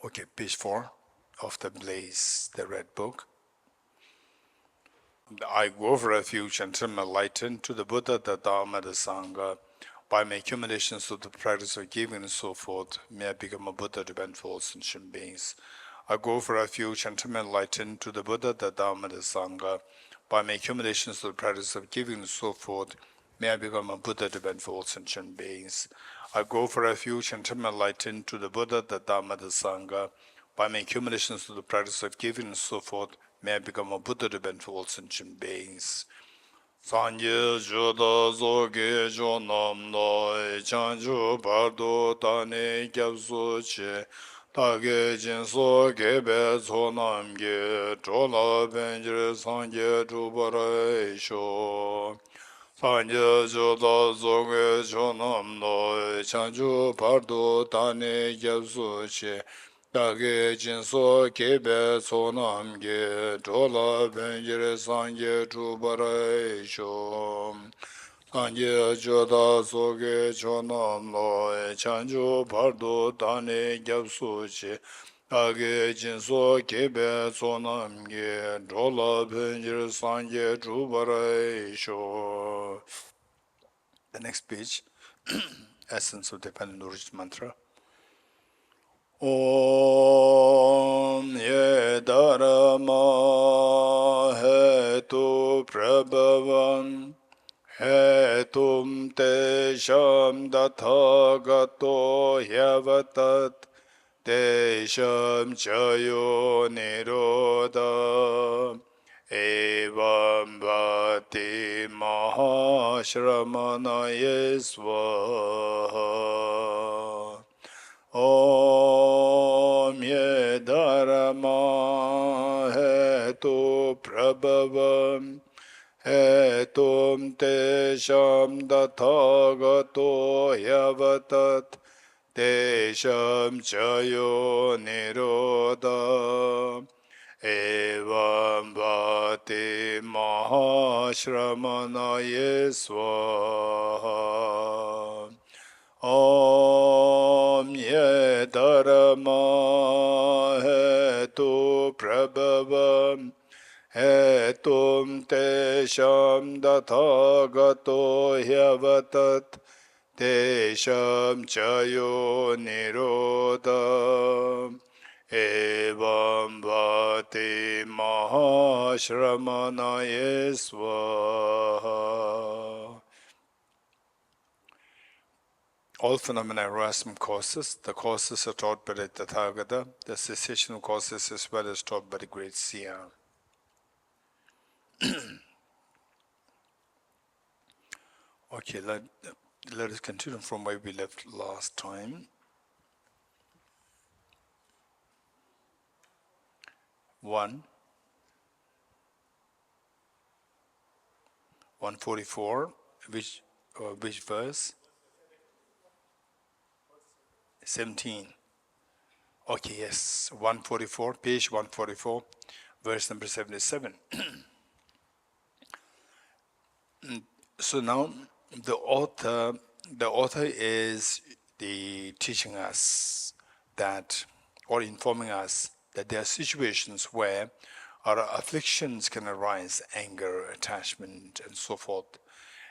Okay, page 4 of the Blaze, the Red Book. I go for refuge and turn my light into the Buddha, the Dharma, the Sangha. By my accumulations of the practice of giving and so forth, may I become a Buddha to benefit all sentient beings. I go for refuge and turn my light into the Buddha, the Dharma, the Sangha. By my accumulations of the practice of giving and so forth, may I become a Buddha to benefit all sentient beings. I go for refuge and turn my light into the Buddha, the Dharma, the Sangha. By my accumulations of the practice of giving and so forth, may I become a Buddha to benefit all sentient beings. Sanje juda zoge jonam no chanju bardo tane gyabsu che tage jinso gebe zonam ge chola benjire sanje jubara isho. Sanje juda zoge jonam no chanju bardo tane gyabsu che Dage jinso kebe sonam ge chola benjire sanje chubara isho. Sanje joda soge chonam lo chanju pardo tane gyapsu che. Dage jinso kebe sonam ge chola benjire sanje chubara isho. The next page, Essence of Dependent Origin Mantra. Om ye dharma hetu prabhavan hetum tesham dathagato hyavatat tesham chayo nirodha evam bhati mahashramanaye svaha. Om ye dharma hetu prabhavam hetum tesham dathagato hyavatat tesham chayo nirodha evam bhati mahashramanaye svaha. Om ye dharma hetu prabhavam hetum tesham dathagato hyavatat tesham chayo nirodha evam bhati mahashramanaye svaha. All phenomena arise from causes. The causes are taught by the Tathagata. The cessation of causes as well as taught by the great seer. Okay, let us continue from where we left last time. One, 144, which verse? 17. Okay, yes, 144, page 144, verse number 77. So now the author is teaching us that, or informing us that there are situations where our afflictions can arise, anger, attachment, and so forth.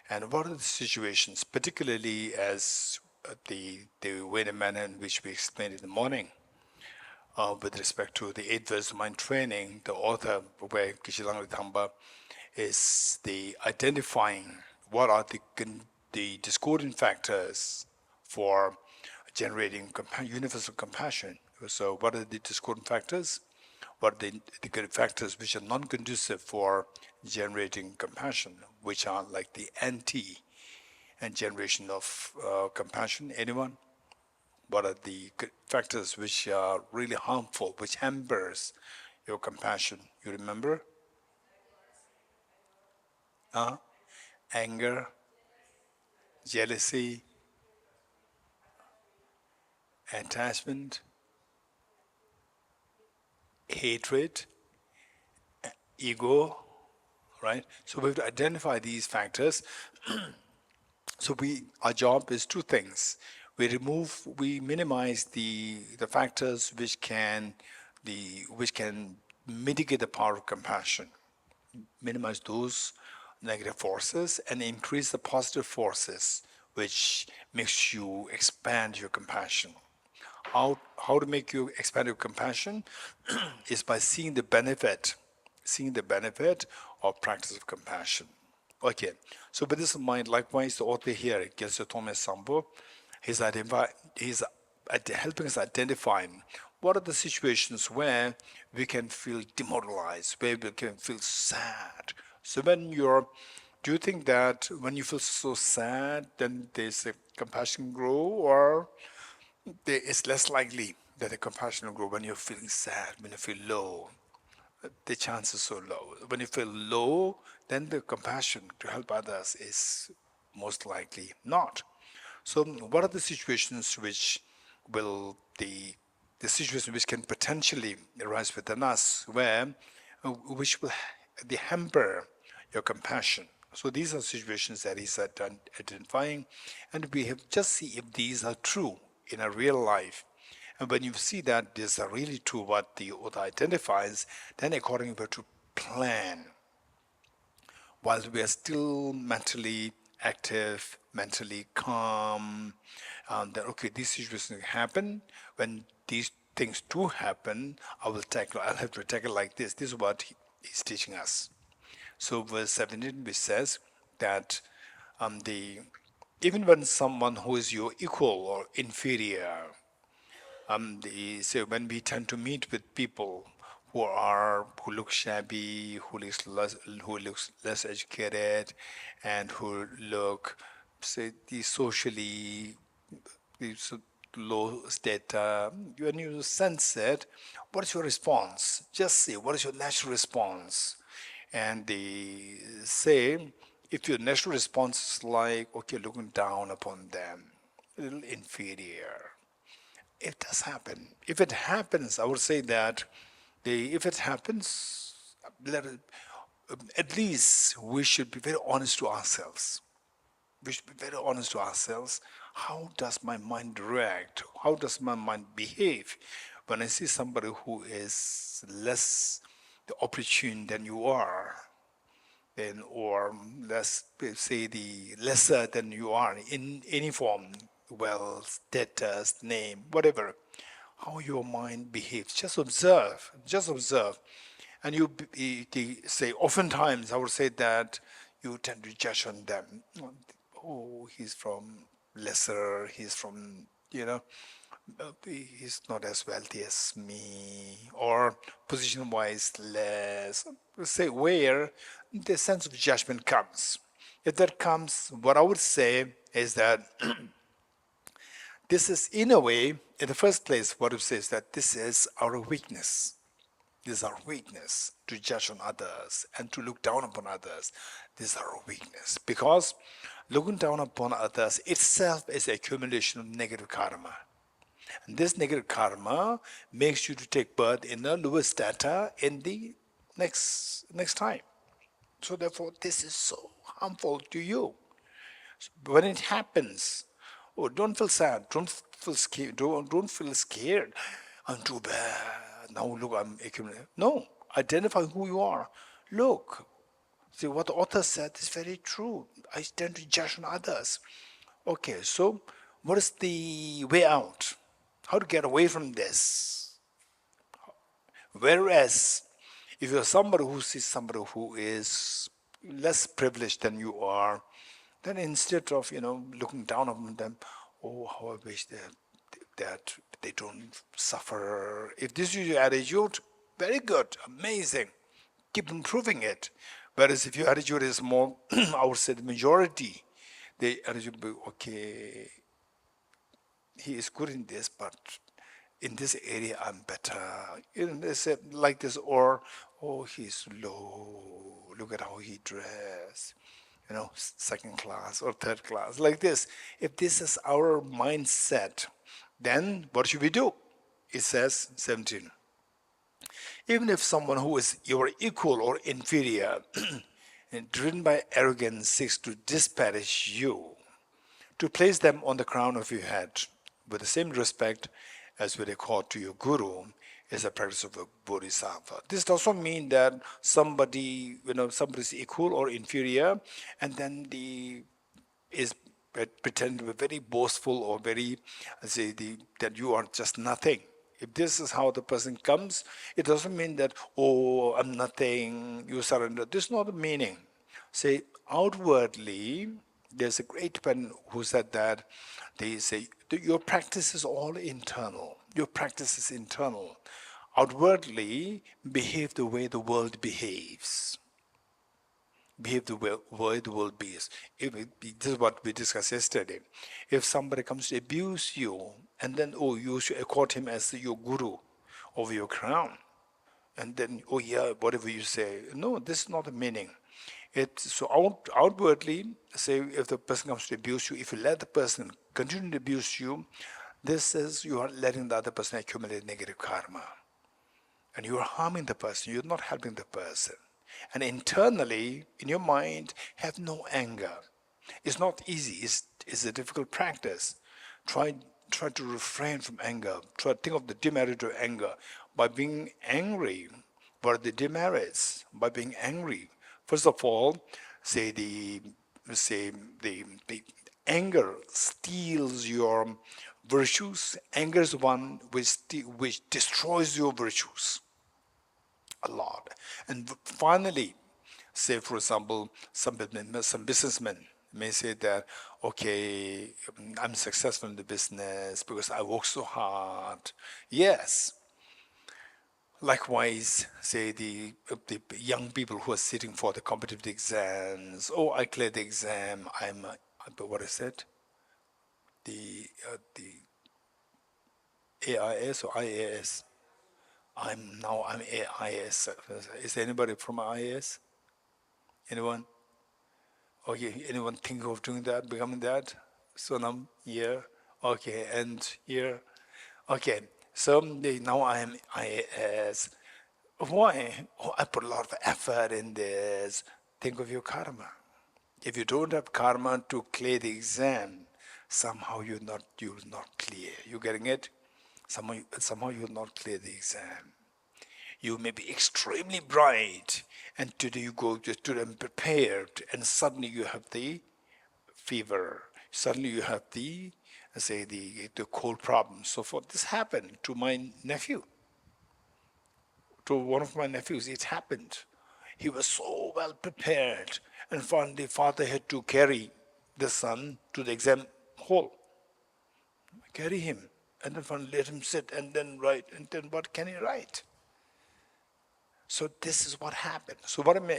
And what are the situations, particularly as the way and manner in which we explained in the morning, with respect to the 8 verse of mind training, the author, where Geshe Thamba, is the identifying what are the discordant factors for generating universal compassion. So what are the discordant factors? What are the factors which are non-conducive for generating compassion, which are like the anti and generation of compassion? Anyone? What are the factors which are really harmful, which hampers your compassion? You remember? Anger, jealousy, attachment, hatred, ego, right? So we have to identify these factors. So our job is 2 things. we minimize the factors which can mitigate the power of compassion, minimize those negative forces and increase the positive forces, which makes you expand your compassion. How to make you expand your compassion is by seeing the benefit of practice of compassion. Okay, so with this in mind, likewise, the author here, Geshe Thomas Sambo, he's helping us identify what are the situations where we can feel demoralized, where we can feel sad. So do you think that when you feel so sad, then there's a compassion grow, or it's less likely that the compassion will grow when you're feeling sad, when you feel low? The chance is so low. When you feel low, then the compassion to help others is most likely not. So what are the situations the situation which can potentially arise within us which will hamper your compassion? So these are situations that he's identifying, and we have just see if these are true in a real life. And when you see that these are really true what the author identifies, then accordingly we have to plan while we are still mentally active, mentally calm, that okay, these situations happen. When these things do happen, I'll have to tackle like this. This is what he's teaching us. So verse 17, which says that even when someone who is your equal or inferior, so when we tend to meet with people who look shabby, who looks less educated, and who look, say, socially low status, when you sense it, what is your response? Just say, what is your natural response? And they say, if your natural response is like, okay, looking down upon them, a little inferior, it does happen. If it happens, I would say that if it happens, at least we should be very honest to ourselves. We should be very honest to ourselves. How does my mind react? How does my mind behave when I see somebody who is less opportune than you are, or let's say the lesser than you are in any form, wealth, status, name, whatever, how your mind behaves. Just observe, And you say, oftentimes I would say that you tend to judge on them. Oh, he's from lesser, he's from, he's not as wealthy as me, or position-wise less. Say where the sense of judgment comes. If that comes, what I would say is that this is, in a way, in the first place, what it says that this is our weakness. This is our weakness, to judge on others and to look down upon others. This is our weakness, because looking down upon others itself is the accumulation of negative karma. And this negative karma makes you to take birth in a lower strata in the next time. So therefore, this is so harmful to you. When it happens, don't feel sad, don't feel scared, don't feel scared. I'm too bad. Now look, I'm accumulating. No, identify who you are. Look, see what the author said is very true. I tend to judge on others. Okay, so what is the way out? How to get away from this? Whereas, if you're somebody who sees somebody who is less privileged than you are, then instead of looking down on them, oh, how I wish that they don't suffer. If this is your attitude, very good, amazing. Keep improving it. Whereas if your attitude is more, I would say the majority, the attitude will be, okay, he is good in this, but in this area I'm better. They said like this, or, oh, he's low, look at how he dressed. Second class or third class, like this. If this is our mindset, then what should we do? It says, 17. Even if someone who is your equal or inferior, and driven by arrogance, seeks to disparage you, to place them on the crown of your head with the same respect as with accord to your guru is a practice of a bodhisattva. This doesn't mean that somebody is equal or inferior, and then is pretend to be very boastful or very that you are just nothing. If this is how the person comes, it doesn't mean that, oh, I'm nothing, you surrender. This is not the meaning. Say, outwardly, there's a great man who said that, they say, your practice is all internal. Your practice is internal. Outwardly, behave the way the world behaves. Behave the way the world behaves. This is what we discussed yesterday. If somebody comes to abuse you, and then, oh, you should accord him as your guru over your crown, and then, oh yeah, whatever you say. No, this is not the meaning. So outwardly, say if the person comes to abuse you, if you let the person continue to abuse you, this is you are letting the other person accumulate negative karma. And you are harming the person, you're not helping the person. And internally, in your mind, have no anger. It's not easy, it's a difficult practice. Try to refrain from anger. Try to think of the demerit of anger. By being angry, what are the demerits? By being angry, first of all, the anger steals your virtues. Anger is one which destroys your virtues a lot. And finally, say for example, some businessmen may say that, okay, I'm successful in the business because I work so hard. Yes. Likewise, say the young people who are sitting for the competitive exams. Oh, I cleared the exam. What is it? The AIS or IAS. I'm AIS. Is anybody from IAS? Anyone? Okay, anyone think of doing that, becoming that? Sonam, here. Okay, and here. Okay, so now I'm IAS. Why? Oh, I put a lot of effort in this. Think of your karma. If you don't have karma to clear the exam, somehow you're not clear. You getting it? Somehow you'll not clear the exam. You may be extremely bright, and today you go just to them prepared, and suddenly you have the fever. Suddenly you have the cold problem. So forth. This happened to my nephew. To one of my nephews, it happened. He was so well prepared, and finally father had to carry the son to the exam hall. Carry him, and then finally let him sit, and then write, and then what can he write? So this is what happened. So what I'm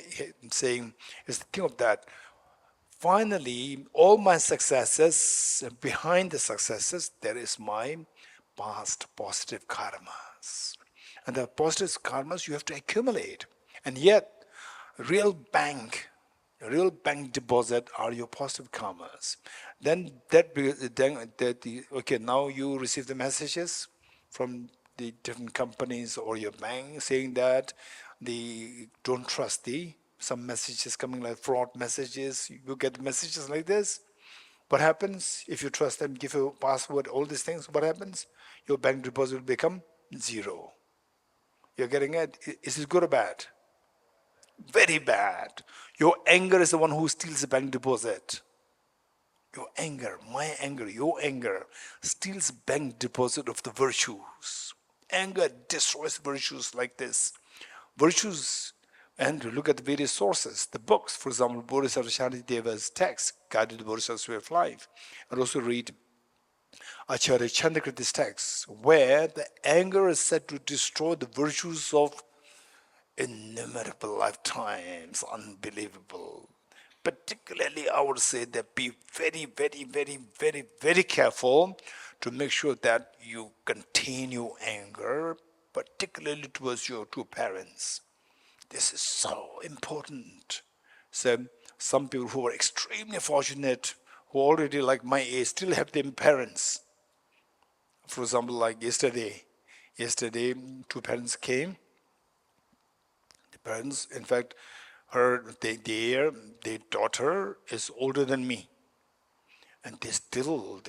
saying is, think of that. Finally, all my successes, behind the successes, there is my past positive karmas. And the positive karmas you have to accumulate. And yet, real bank deposit are your positive karmas. Okay, now you receive the messages from the different companies or your bank saying that don't trust some messages coming like fraud messages. You get messages like this. What happens if you trust them, give you a password, all these things? What happens? Your bank deposit will become zero. You're getting it? Is it good or bad? Very bad. Your anger is the one who steals the bank deposit. Your anger, my anger, your anger steals bank deposit of the virtues. Anger destroys virtues like this. Virtues, and look at the various sources, the books, for example, Bodhisattva Shantideva's text, Guided to Bodhisattva's Way of Life, and also read Acharya Chandrakriti's text, where the anger is said to destroy the virtues of innumerable lifetimes. Unbelievable. Particularly, I would say that be very, very, very, very, very careful to make sure that you contain your anger, particularly towards your two parents. This is so important. So some people who are extremely fortunate, who already like my age, still have their parents. For example, like yesterday, two parents came. The parents, in fact, their daughter is older than me. And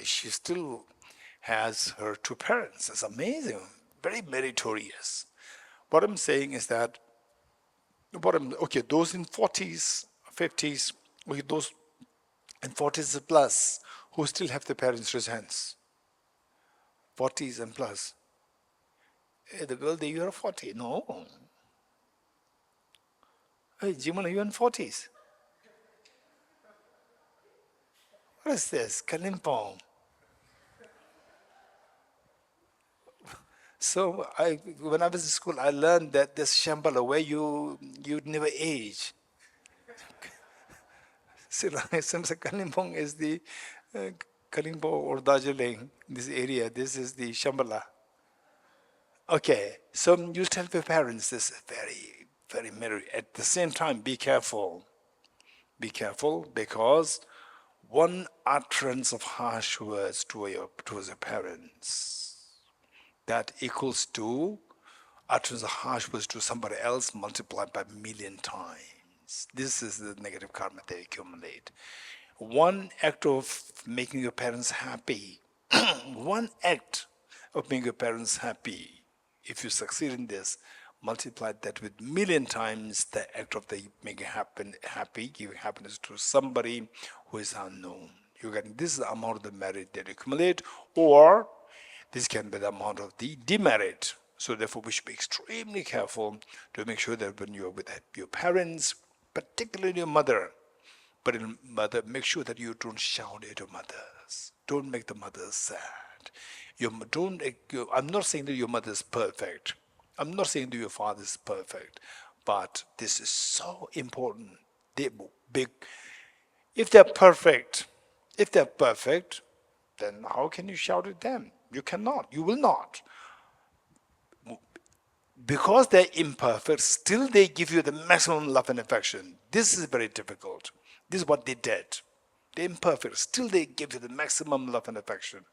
she still has her two parents. It's amazing, very meritorious. What I'm saying is that, those in 40s, 50s, those in 40s plus who still have their parents' raise hands. 40s and plus. Hey, the girl, you are 40. No. Hey, Jiman, you are in 40s. What is this? Kalimpong. So when I was in school, I learned that this Shambhala where you never age. So Kalimpong is the Kalimpong or Darjeeling, this area. This is the Shambhala. Okay, so you tell your parents this is very, very merry. At the same time, be careful. Be careful because one utterance of harsh words towards your parents, that equals to utterance of harsh words to somebody else multiplied by a million times. This is the negative karma they accumulate. One act of making your parents happy, one act of making your parents happy, if you succeed in this, multiply that with million times the act of the making happy, giving happiness to somebody who is unknown. You get this is the amount of the merit that you accumulate, or this can be the amount of the demerit. So therefore, we should be extremely careful to make sure that when you're with your parents, particularly your mother, but in mother, make sure that you don't shout at your mothers. Don't make the mothers sad. I'm not saying that your mother is perfect. I'm not saying that your father is perfect. But this is so important. If they're perfect, then how can you shout at them? You cannot. You will not. Because they're imperfect, still they give you the maximum love and affection. This is very difficult. This is what they did. They're imperfect, still they give you the maximum love and affection.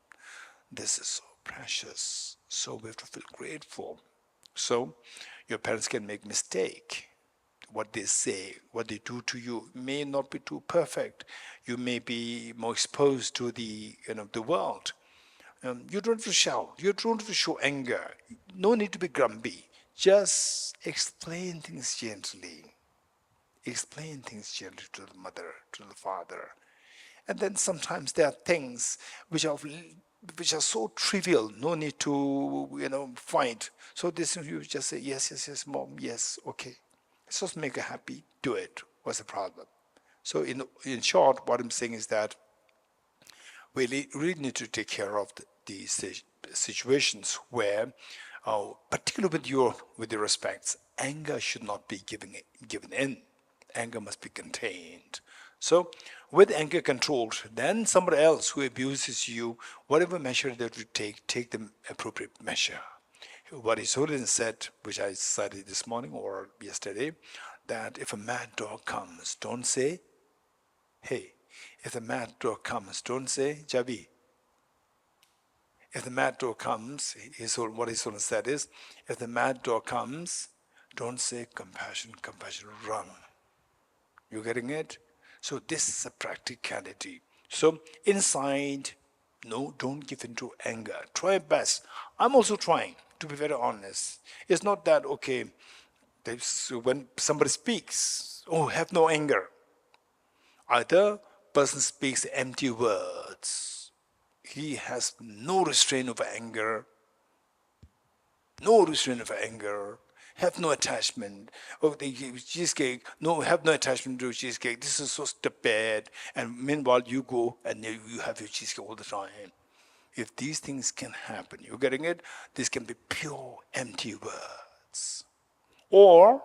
This is so precious. So we have to feel grateful. So your parents can make mistake. What they say, what they do to you may not be too perfect. You may be more exposed to the world. You don't have to shout. You don't have to show anger. No need to be grumpy. Just explain things gently. Explain things gently to the mother, to the father. And then sometimes there are things which are so trivial, no need to fight. So this you just say, yes, mom, yes, okay. Let's just make her happy, do it. What's the problem? So in short, what I'm saying is that we really need to take care of these situations where, particularly with your respects, anger should not be given in. Anger must be contained. So, with anger controlled, then somebody else who abuses you, whatever measure that you take the appropriate measure. What Bodhisattvas said, which I cited this morning or yesterday, that if a mad dog comes, don't say, hey. If the mad dog comes, don't say, Jabi. If the mad dog comes, what he sort of said is, if the mad dog comes, don't say compassion, run. You getting it? So this is a practicality. So inside, no, don't give in to anger. Try your best. I'm also trying, to be very honest. It's not that, okay, when somebody speaks, have no anger. Either person speaks empty words. He has no restraint of anger, have no attachment. The cheesecake, have no attachment to cheesecake. This is so stupid. And meanwhile, you go and you have your cheesecake all the time. If these things can happen, you're getting it? This can be pure empty words. Or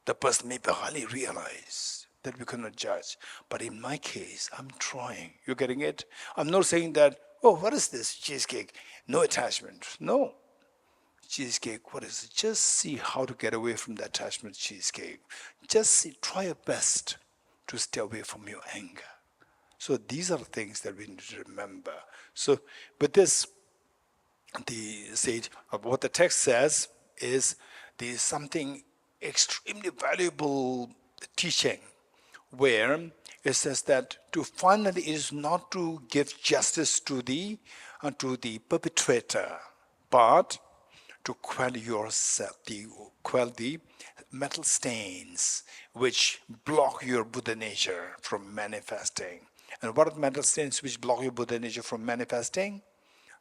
the person may barely realize that we cannot judge. But in my case, I'm trying. You're getting it? I'm not saying that, what is this cheesecake? No attachment. No. Cheesecake, what is it? Just see how to get away from the attachment cheesecake. Try your best to stay away from your anger. So these are things that we need to remember. So with this, the sage, what the text says is there is something extremely valuable teaching where it says that to finally is not to give justice to the perpetrator, but to quell yourself, quell the mental stains which block your Buddha nature from manifesting. And what are the mental stains which block your Buddha nature from manifesting?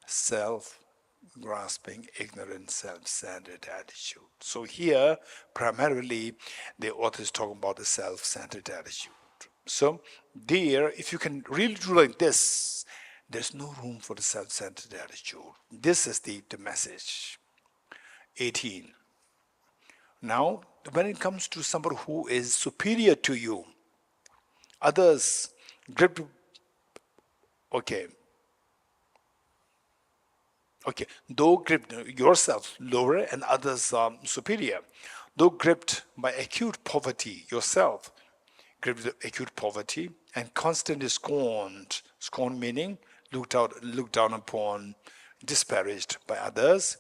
Self-grasping, ignorant, self-centered attitude. So here, primarily, the author is talking about the self-centered attitude. So there, if you can really do like this, there's no room for the self-centered attitude. This is the message. 18. Now, when it comes to somebody who is superior to you, others gripped, okay, though gripped yourself lower and others superior, though gripped by acute poverty yourself, gripped with acute poverty and constantly scorned, scorn meaning looked down upon, disparaged by others,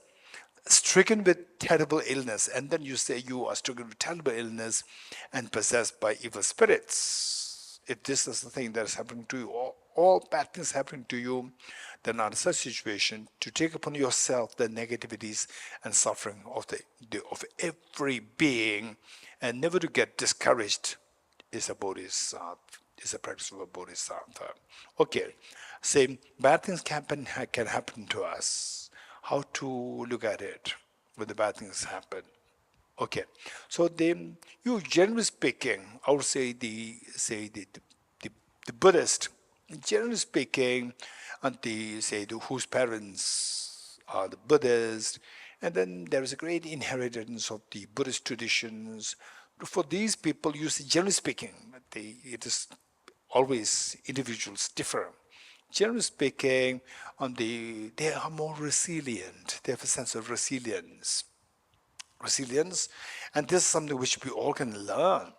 stricken with terrible illness, and then you say you are stricken with terrible illness and possessed by evil spirits. If this is the thing that is happening to you, all bad things happening to you, then under such situation, to take upon yourself the negativities and suffering of every being, and never to get discouraged, is a bodhisattva, is a practice of a bodhisattva. Okay, same bad things can happen to us. How to look at it when the bad things happen? Okay, so then you generally speaking, I would say the Buddhist, generally speaking, and whose parents are the Buddhists, and then there is a great inheritance of the Buddhist traditions. For these people, you see, generally speaking, it is always individuals differ. Generally speaking, they are more resilient. They have a sense of resilience. And this is something which we all can learn.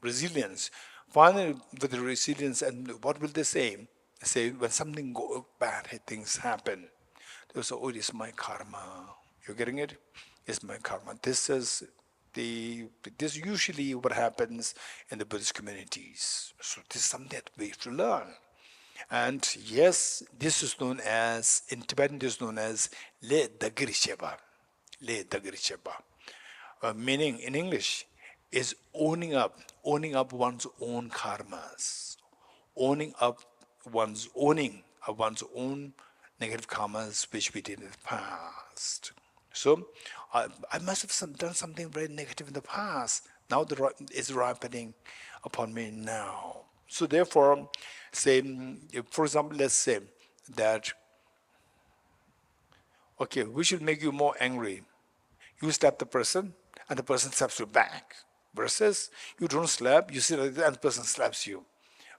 Resilience. Finally, with the resilience, and what will they say? Say when something bad things happen, they will say, "Oh, it is my karma." You're getting it? It's my karma. This is this usually what happens in the Buddhist communities. So this is something that we have to learn. And yes, this is known as, in Tibetan, this is known as Le Dagirisheba. Le Dagirisheba. Meaning in English is owning up one's own karmas. Owning one's own negative karmas which we did in the past. So I must have done something very negative in the past. Now it's ripening upon me now. So therefore, say, for example, let's say that, okay, we should make you more angry. You slap the person, and the person slaps you back. Versus, you don't slap, you sit like that, and the person slaps you.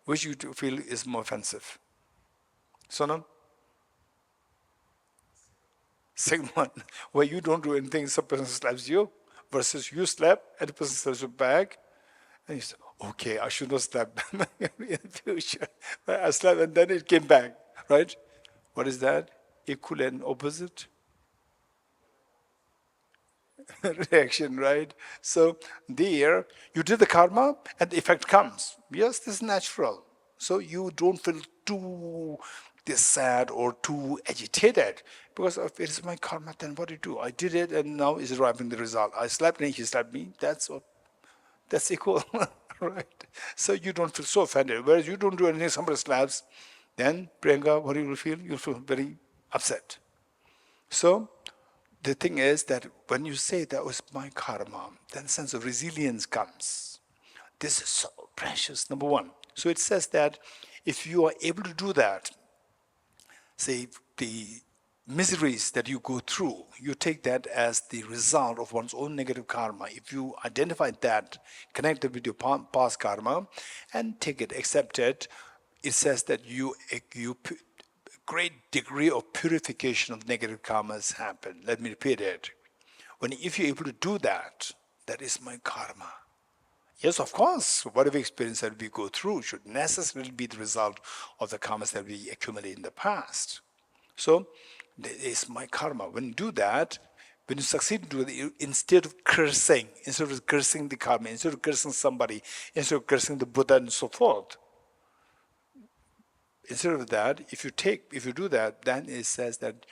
Which you feel is more offensive? Sonam? Second one, where you don't do anything, some person slaps you, versus you slap, and the person slaps you back, and you say, okay, I should not slap them in the future. I slapped and then it came back, right? What is that? Equal and opposite? Reaction, right? So there, you did the karma and the effect comes. Yes, this is natural. So you don't feel too sad or too agitated because if it is my karma, then what do you do? I did it and now is arriving the result. I slapped and he slapped me. That's equal, right? So you don't feel so offended. Whereas you don't do anything, somebody slaps, then Priyanka, what you will feel? You'll feel very upset. So the thing is that when you say that was my karma, then a sense of resilience comes. This is so precious, number one. So it says that if you are able to do that, say the miseries that you go through, you take that as the result of one's own negative karma. If you identify that, connect it with your past karma, and take it, accept it, it says that you great degree of purification of negative karmas happen. Let me repeat it. If you're able to do that, that is my karma. Yes, of course, whatever experience that we go through should necessarily be the result of the karmas that we accumulate in the past. So, that is my karma. When you do that, when you succeed in doing it, instead of cursing the karma, instead of cursing somebody, instead of cursing the Buddha and so forth, Instead of that, if you do that, then it says that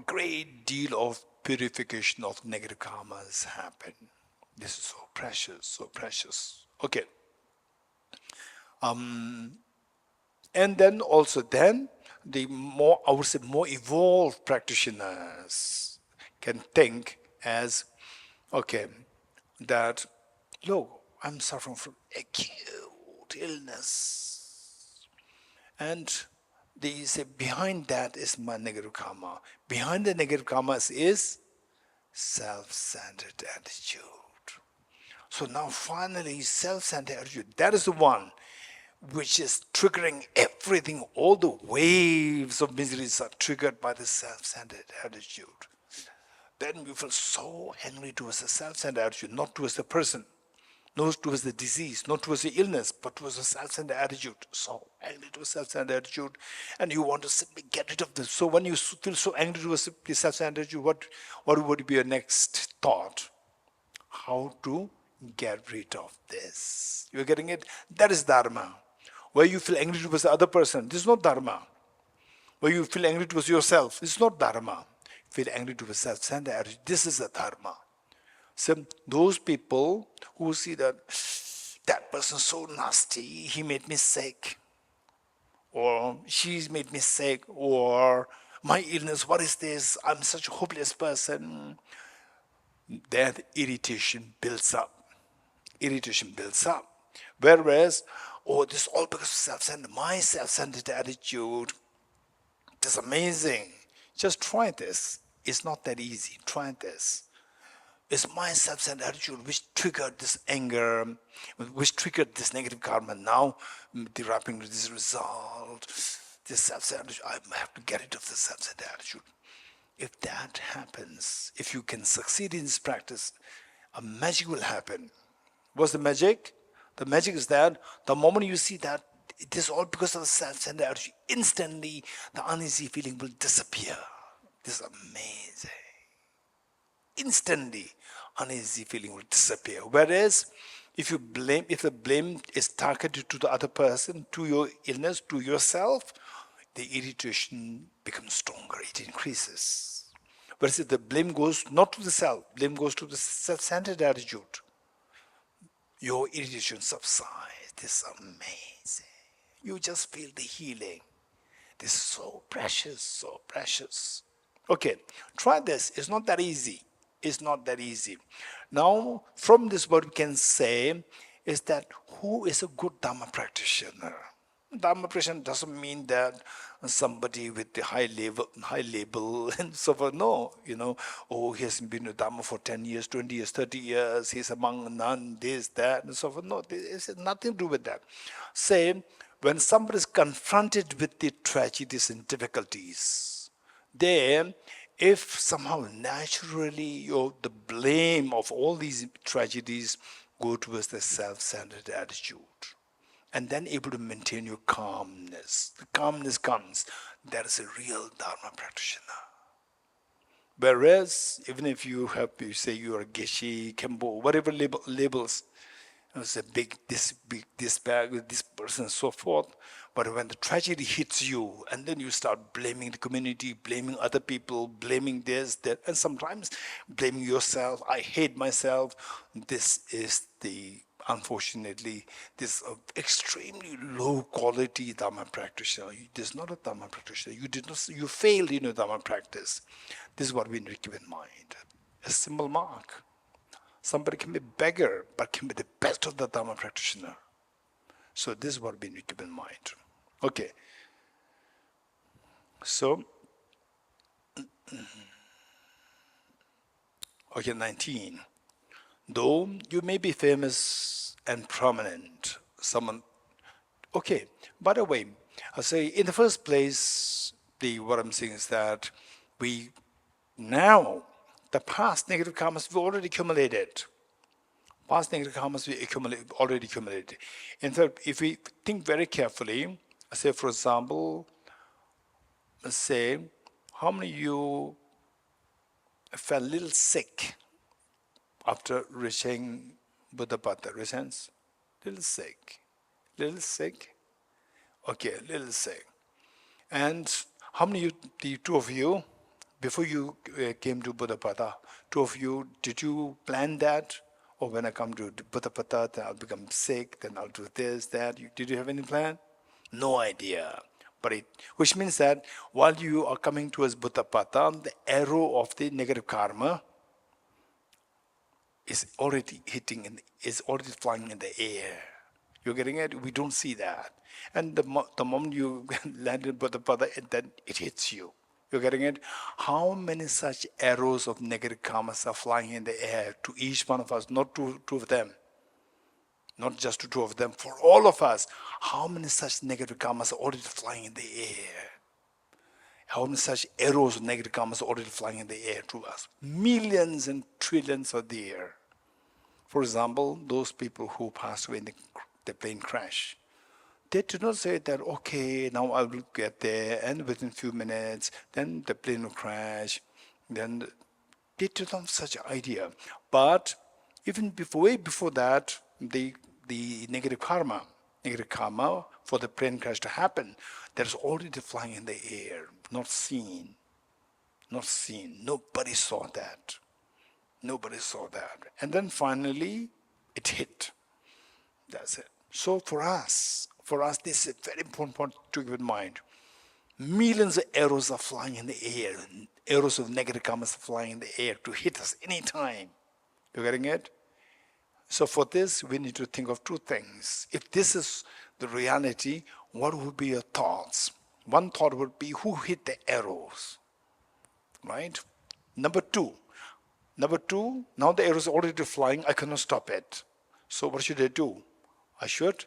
great deal of purification of negative karmas happen. This is so precious, so precious. Okay. And then also the more, I would say, more evolved practitioners can think as, okay, that, look, I'm suffering from acute illness. And they say behind that is my negative karma. Behind the negative karma is self-centered attitude. So now finally self-centered attitude, that is the one which is triggering everything. All the waves of miseries are triggered by the self-centered attitude. Then we feel so angry towards the self-centered attitude, not towards the person, not towards the disease, not towards the illness, but towards the self-centered attitude. So angry towards self-centered attitude, and you want to simply get rid of this. So when you feel so angry towards the self-centered attitude, what would be your next thought? How to get rid of this? You're getting it? That is dharma. Where you feel angry towards the other person, this is not dharma. Where you feel angry towards yourself, this is not dharma. Feel angry towards self-centered attitude, this is the dharma. So those people who see that person's so nasty, he made me sick, or she's made me sick, or my illness, what is this? I'm such a hopeless person. That irritation builds up. Irritation builds up. Whereas, oh, this is all because of self-centered, my self-centered attitude. That's amazing. Just try this. It's not that easy. Try this. It's my self-centered attitude which triggered this anger, which triggered this negative karma. Now, deriving this result, this self-centered attitude, I have to get rid of the self-centered attitude. If that happens, if you can succeed in this practice, a magic will happen. What's the magic? The magic is that the moment you see that it is all because of the self-centered attitude, instantly the uneasy feeling will disappear. This is amazing. Instantly, uneasy feeling will disappear. Whereas, if the blame is targeted to the other person, to your illness, to yourself, the irritation becomes stronger, it increases. Whereas if the blame goes not to the self, blame goes to the self-centered attitude, your irritation subsides. This is amazing. You just feel the healing. This is so precious, so precious. Okay, try this. It's not that easy. It's not that easy. Now, from this, what we can say is that who is a good Dhamma practitioner? Dhamma practitioner doesn't mean that somebody with the high label and so forth. No, oh, he has been with Dhamma for 10 years, 20 years, 30 years, he's among none, this, that, and so forth. No, it has nothing to do with that. Say, when somebody is confronted with the tragedies and difficulties, then if somehow naturally the blame of all these tragedies go towards the self-centered attitude, and then able to maintain your calmness, the calmness comes, that is a real Dharma practitioner. Whereas, even if you say you are Geshe, Kempo, whatever labels, it's a this bag, this person, and so forth. But when the tragedy hits you, and then you start blaming the community, blaming other people, blaming this, that, and sometimes blaming yourself. I hate myself. This is unfortunately, this extremely low quality Dharma practitioner. This is not a Dharma practitioner. You failed in your Dharma practice. This is what we need to keep in mind. A simple mark. Somebody can be a beggar, but can be the best of the Dharma practitioner. So this is what we need to keep in mind. Okay. So, okay, 19. Though you may be famous and prominent, okay, by the way, I say in the first place, what I'm saying is that the past negative karmas we already accumulated. Past negative karmas we already accumulated. In fact, if we think very carefully, say for example, let's say, how many of you felt a little sick after reaching Buddha Pada? Raise hands. Little sick. Okay, a little sick. And how many, the two of you, before you came to Buddhapada, two of you, did you plan that? Or when I come to Buddhapada, then I'll become sick, then I'll do this, that. Did you have any plan? No idea. Which means that while you are coming towards Buddhapada, the arrow of the negative karma is already is already flying in the air. You're getting it? We don't see that. And the moment you land in Buddhapada, then it hits you. You're getting it? How many such arrows of negative karmas are flying in the air to each one of us, not two of them. Not just to two of them, for all of us. How many such negative karmas are already flying in the air? How many such arrows of negative karmas are already flying in the air to us? Millions and trillions are there. For example, those people who passed away in the plane crash, they did not say that, okay, now I will get there, and within a few minutes, then the plane will crash. Then they did not have such an idea. But even way before that, the negative karma for the plane crash to happen, that is already flying in the air, not seen. Not seen. Nobody saw that. Nobody saw that. And then finally, it hit. That's it. So for us, this is a very important point to keep in mind. Millions of arrows are flying in the air. Arrows of negative karmas are flying in the air to hit us anytime. You getting it? So for this, we need to think of two things. If this is the reality, what would be your thoughts? One thought would be, who hit the arrows? Right? Number two, now the arrow is already flying, I cannot stop it. So what should I do? I should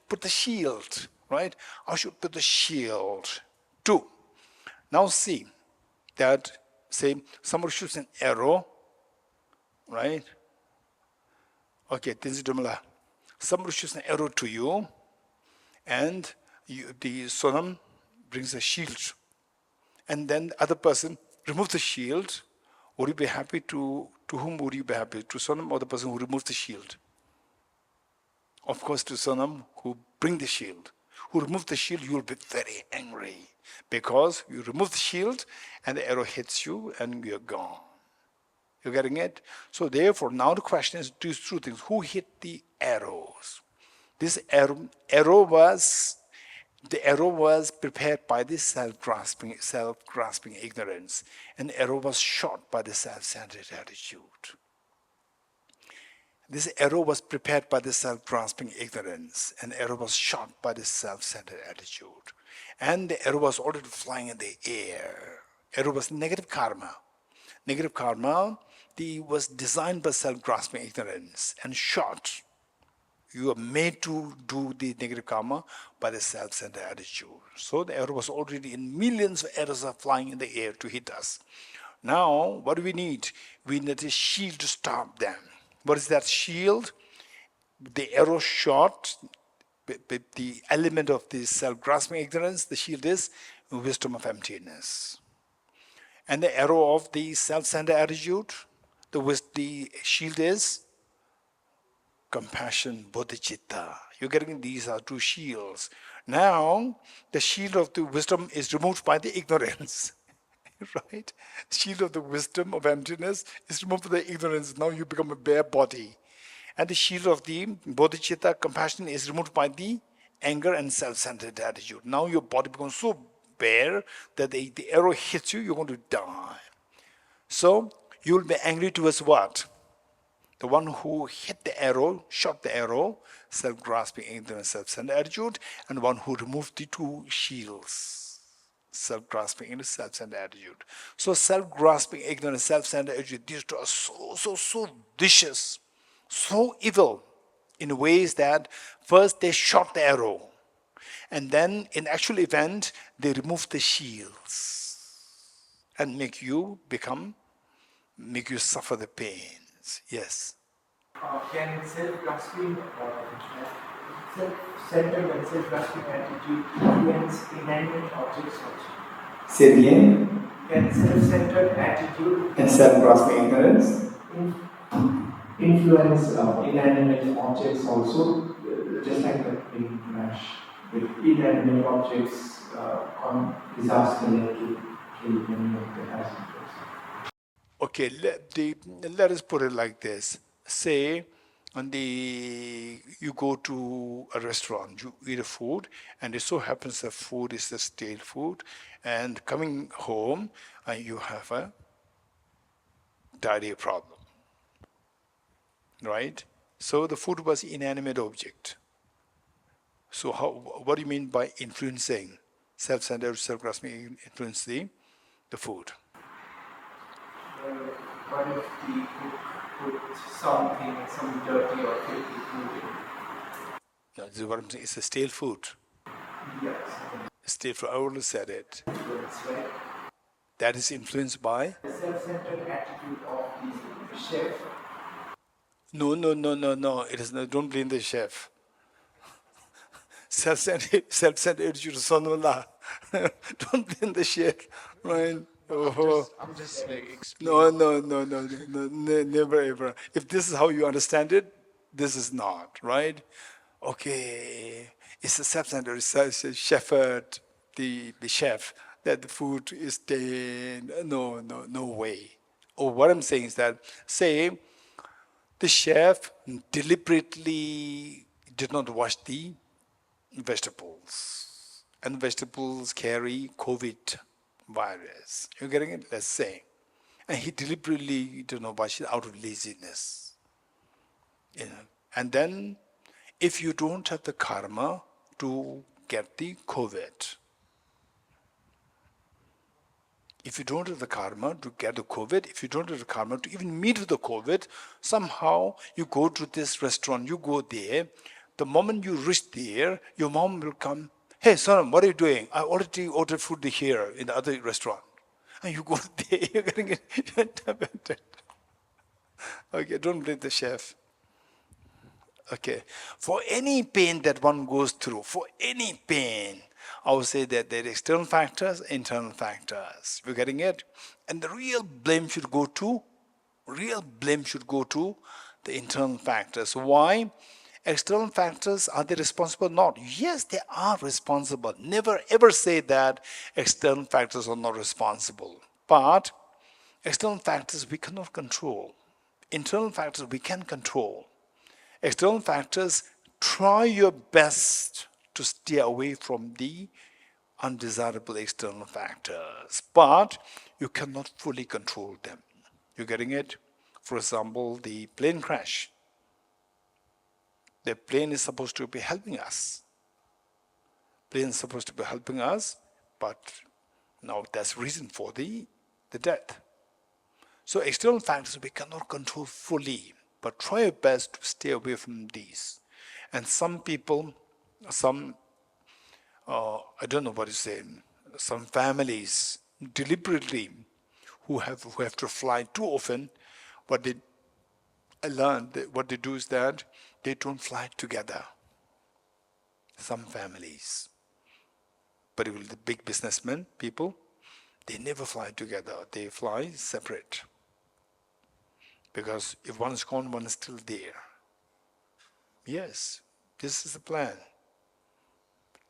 put the shield, right? I should put the shield. Two, now see that, say, somebody shoots an arrow, right? Okay, somebody shoots an arrow to you, and the sonam brings a shield. And then the other person removes the shield. Would you be happy to whom would you be happy? To sonam or the person who removes the shield? Of course, to sonam who bring the shield. Who removes the shield, you will be very angry. Because you remove the shield and the arrow hits you and you're gone. You're getting it? So therefore, now the question is these two things. Who hit the arrows? This arrow was prepared by this self-grasping ignorance. And the arrow was shot by the self-centered attitude. This arrow was prepared by the self-grasping ignorance. And the arrow was shot by the self-centered attitude. And the arrow was already flying in the air. Arrow was negative karma. Negative karma was designed by self-grasping ignorance and shot. You are made to do the negative karma by the self-centered attitude. So the arrow was already in millions of arrows are flying in the air to hit us. Now, what do we need? We need a shield to stop them. What is that shield? The arrow shot, the element of the self-grasping ignorance, the shield is wisdom of emptiness. And the arrow of the self-centered attitude, the shield is compassion, bodhicitta. You're getting these are two shields. Now, the shield of the wisdom is removed by the ignorance. Right? Shield of the wisdom of emptiness is removed by the ignorance. Now you become a bare body. And the shield of the bodhicitta, compassion, is removed by the anger and self-centered attitude. Now your body becomes so bare that the arrow hits you, you're going to die. So, you will be angry towards what? The one who hit the arrow, shot the arrow, self-grasping, ignorant, self-centered attitude, and one who removed the two shields, self-grasping, ignorant, self-centered attitude. So self-grasping, ignorant, self-centered attitude, these two are so vicious, so evil, in ways that first they shot the arrow, and then in actual event, they remove the shields and make you suffer the pains. Yes. Can self-grasping, self-centered and self-grasping attitude influence inanimate objects also? Say it again. Can self-centered attitude And self-grasping ignorance influence inanimate objects also? just like the plane crash, with inanimate objects disaster led to kill many of the passengers. Okay, let us put it like this. Say, you go to a restaurant, you eat a food, and it so happens that food is the stale food, and coming home, you have a diarrhea problem, right? So the food was inanimate object. So what do you mean by influencing? Self-centered, self-grasping influence the food. What if the cook put some dirty or filthy food in? This is what I'm saying. It's a stale food. Yes. Stale food. I already said it. Influence, right? That is influenced by? The self-centered attitude of the chef. No. It is not. Don't blame the chef. Self-centered attitude of Sonullah. Don't blame the chef, right? I'm just like explaining. No, never ever. If this is how you understand it, this is not, right? Okay, it's a self-centered, it's a shepherd, the chef, that the food is staying. No way. Or what I'm saying is that, say, the chef deliberately did not wash the vegetables, and vegetables carry COVID virus. You're getting it? Let's say. And he deliberately did not wash it out of laziness. And then, if you don't have the karma to get the COVID, if you don't have the karma to get the COVID, if you don't have the karma to even meet with the COVID, somehow you go to this restaurant, you go there, the moment you reach there, your mom will come, hey son, what are you doing? I already ordered food here in the other restaurant. And you go there, you're getting it. Okay, don't blame the chef. Okay, for any pain that one goes through, for any pain, I would say that there are external factors, internal factors. You're getting it? And the real blame should go to the internal factors. Why? External factors, are they responsible or not? Yes, they are responsible. Never ever say that external factors are not responsible. But external factors we cannot control. Internal factors we can control. External factors, try your best to stay away from the undesirable external factors, but you cannot fully control them. You're getting it? For example, the plane crash. The plane is supposed to be helping us. Plane is supposed to be helping us, but now that's reason for the death. So external factors we cannot control fully, but try your best to stay away from these. And some people, I don't know what to say, some families deliberately who have to fly too often, I learned that what they do is that they don't fly together. Some families, particularly the big businessmen, people, they never fly together. They fly separate. Because if one is gone, one is still there. Yes, this is the plan.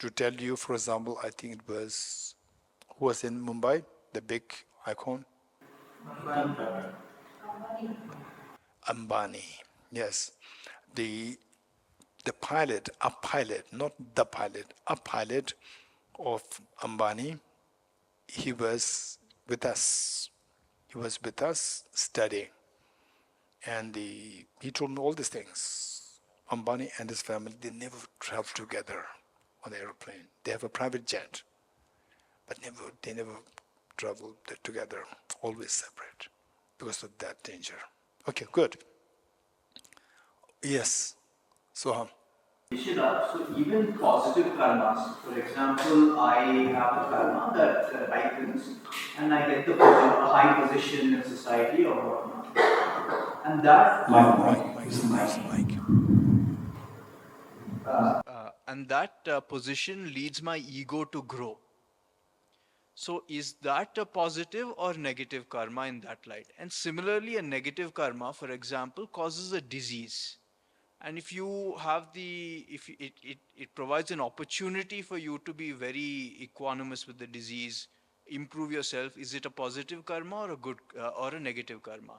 To tell you, for example, I think it was, who was in Mumbai, the big icon? Ambani. Yes. The pilot, a pilot, not the pilot, a pilot of Ambani, he was with us. He was with us studying. And he told me all these things. Ambani and his family, they never travel together on the aeroplane. They have a private jet, but they never travel together, always separate, because of that danger. Okay, good. Yes, Soham. Shila, so even positive karmas, for example, I have a karma that ripens and I get a high position in society or whatnot. And that And that position leads my ego to grow. So is that a positive or negative karma in that light? And similarly, a negative karma, for example, causes a disease. And if you have it provides an opportunity for you to be very equanimous with the disease, improve yourself, is it a positive karma or a good or a negative karma?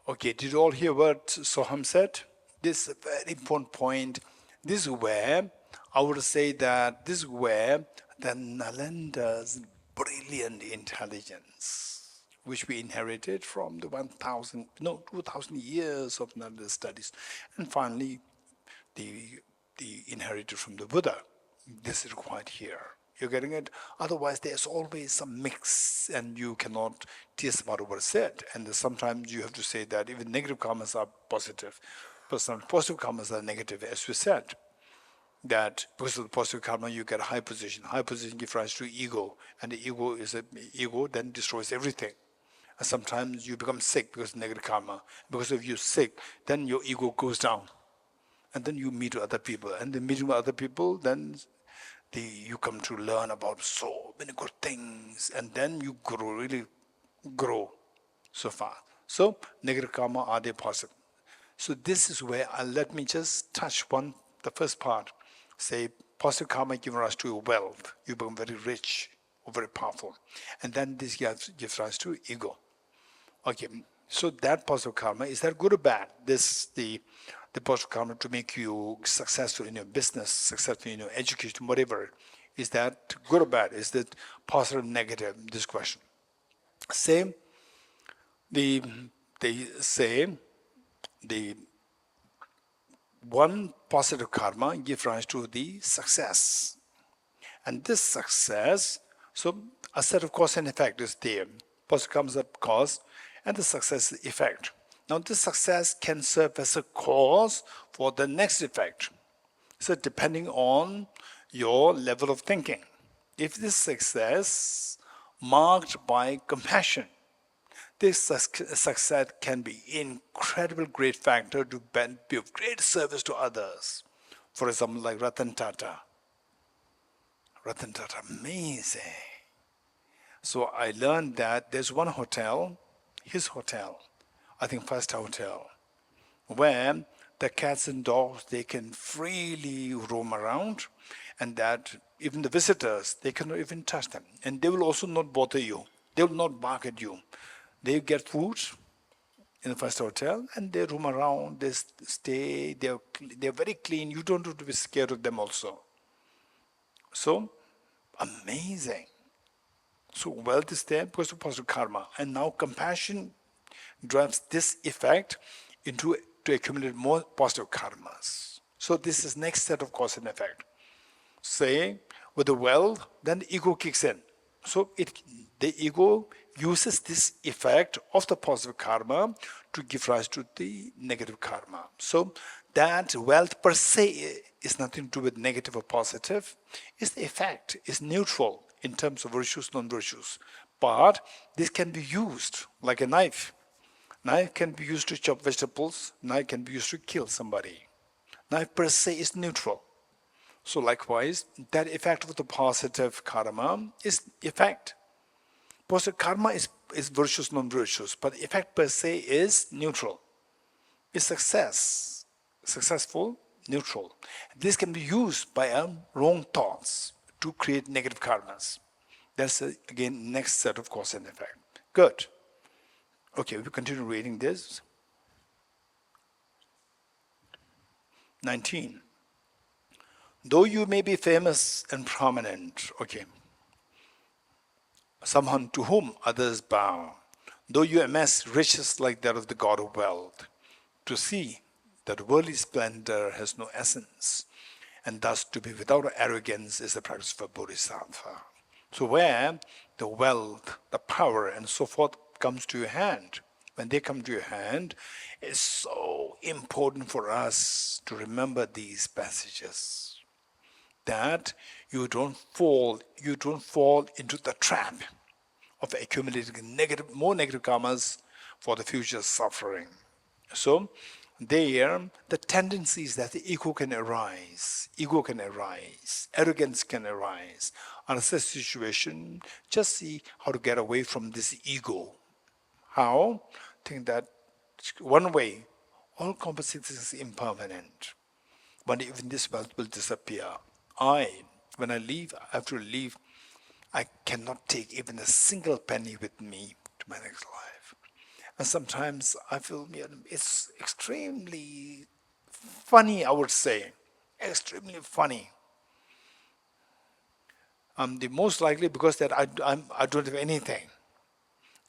Okay, did you all hear what Soham said? This is a very important point. This is where I would say that this is where the Nalanda's brilliant intelligence, which we inherited from the 2,000 years of Nalanda studies, and finally the inherited from the Buddha. This is required here. You're getting it? Otherwise, there's always some mix, and you cannot tease about what is said. And sometimes you have to say that even negative karmas are positive, but some positive karmas are negative, as we said. That because of the positive karma, you get a high position. High position gives rise to ego, and the ego then destroys everything. And sometimes you become sick because of negative karma. Because if you're sick, then your ego goes down. And then you meet other people, and then meeting with other people, then you come to learn about so many good things, and then you really grow so far. So negative karma are they positive? So this is where let me just touch the first part. Say positive karma gives rise to wealth. You become very rich or very powerful, and then this gives rise to ego. Okay, so that positive karma, is that good or bad? The positive karma to make you successful in your business, successful in your education, whatever. Is that good or bad? Is that positive or negative? This question. Same, they say the one positive karma gives rise to the success. And this success, so a set of cause and effect is there. Positive karma is a cause, and the success is the effect. Now this success can serve as a cause for the next effect. So depending on your level of thinking. If this success marked by compassion, this success can be incredible great factor to be of great service to others. For example, like Ratan Tata. Ratan Tata, amazing. So I learned that there's one hotel, his hotel, I think five-star hotel, where the cats and dogs, they can freely roam around, and that even the visitors, they cannot even touch them. And they will also not bother you. They will not bark at you. They get food in the five-star hotel, and they roam around, they stay, they're very clean. You don't have to be scared of them also. So, amazing. So wealth is there because of positive karma. And now compassion drives this effect to accumulate more positive karmas. So this is next set of cause and effect. Say, with the wealth, then the ego kicks in. So the ego uses this effect of the positive karma to give rise to the negative karma. So that wealth per se is nothing to do with negative or positive. It's the effect, it's neutral in terms of virtues, non-virtues. But this can be used like a knife. Knife can be used to chop vegetables. Knife can be used to kill somebody. Knife per se is neutral. So likewise, that effect of the positive karma is effect. Positive karma is virtuous, non-virtuous, but the effect per se is neutral. It's successful, neutral. This can be used by wrong thoughts to create negative karmas. That's again next set of cause and effect. Good. Okay, we continue reading this. 19. Though you may be famous and prominent, okay, someone to whom others bow, though you amass riches like that of the god of wealth, to see that worldly splendor has no essence, and thus to be without arrogance is the practice of a Bodhisattva. So where the wealth, the power, and so forth comes to your hand, when they come to your hand, it's so important for us to remember these passages, that you don't fall into the trap of accumulating more negative karmas for the future suffering. So there, the tendency is that the ego can arise, arrogance can arise. On such situation, just see how to get away from this ego. How? Think that one way, all composites is impermanent. one day even this wealth will disappear. When I leave, I have to leave. I cannot take even a single penny with me to my next life. And sometimes I feel it's extremely funny, I would say. Extremely funny. The most likely because that I don't have anything.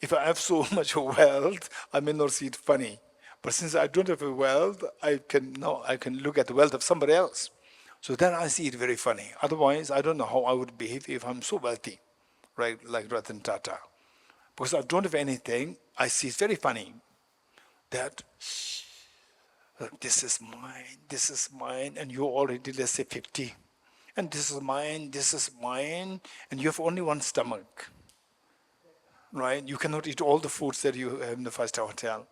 If I have so much wealth, I may not see it funny. But since I don't have wealth, I can look at the wealth of somebody else. So then I see it very funny. Otherwise, I don't know how I would behave if I'm so wealthy, right? Like Ratan Tata. Because I don't have anything, I see it's very funny that this is mine, and you already, let's say, 50. And this is mine, and you have only one stomach, right? You cannot eat all the foods that you have in the five-star hotel.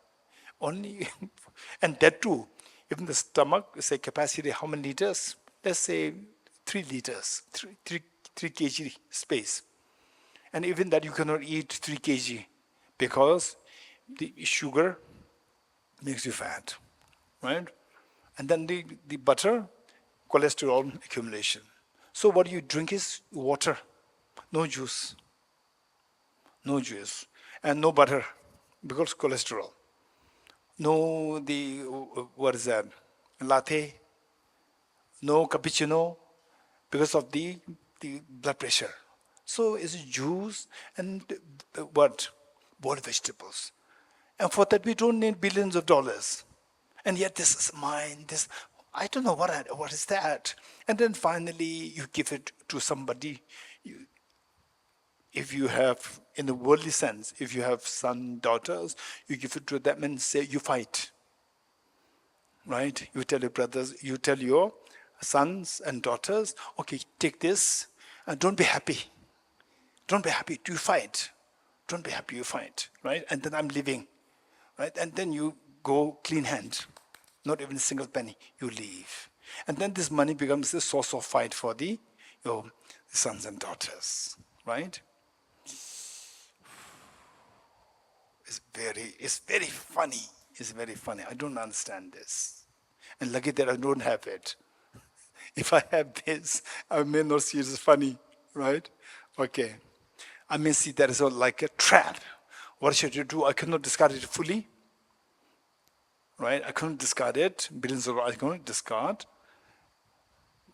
Only, and that too, even the stomach, say capacity, how many liters? Let's say 3 liters, 3 kg space. And even that you cannot eat 3 kg because the sugar makes you fat, right? And then the butter, cholesterol accumulation. So what you drink is water, no juice, and no butter because cholesterol. No, what is that? Latte, no cappuccino because of the blood pressure. So it's juice and what? Boiled vegetables. And for that we don't need billions of dollars. And yet this is mine, I don't know what is that. And then finally you give it to somebody. If you have, in the worldly sense, if you have son, daughters, you give it to them and say, you fight. Right? You tell your brothers, you tell your sons and daughters, okay, take this, and don't be happy. Don't be happy, you fight. Don't be happy, you fight. Right? And then I'm leaving. Right? And then you go clean hand. Not even a single penny, you leave. And then this money becomes the source of fight for your sons and daughters. Right? It's very funny. It's very funny. I don't understand this. And lucky that I don't have it. If I have this, I may not see it as funny, right? Okay. I may see that as like a trap. What should you do? I cannot discard it fully. Right? I couldn't discard it. Billions of dollars I couldn't discard.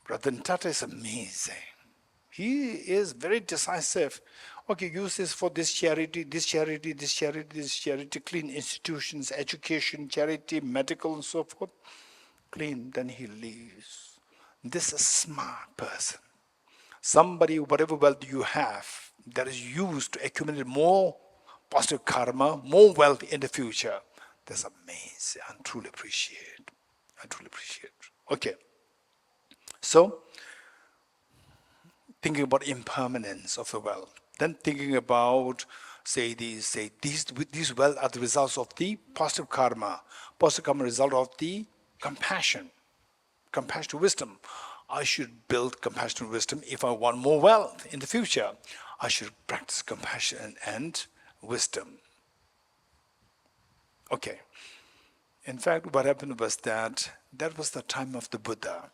Ratan Tata is amazing. He is very decisive. Okay, use this for this charity, this charity, this charity, this charity, clean institutions, education, charity, medical, and so forth. Clean, then he leaves. This is a smart person. Somebody, whatever wealth you have, that is used to accumulate more positive karma, more wealth in the future. That's amazing. I truly appreciate. Okay. So, thinking about impermanence of the wealth, then thinking about, these wealth are the results of the positive karma. Positive karma result of the compassion to wisdom. I should build compassion and wisdom if I want more wealth in the future. I should practice compassion and wisdom. Okay. In fact, what happened was that was the time of the Buddha.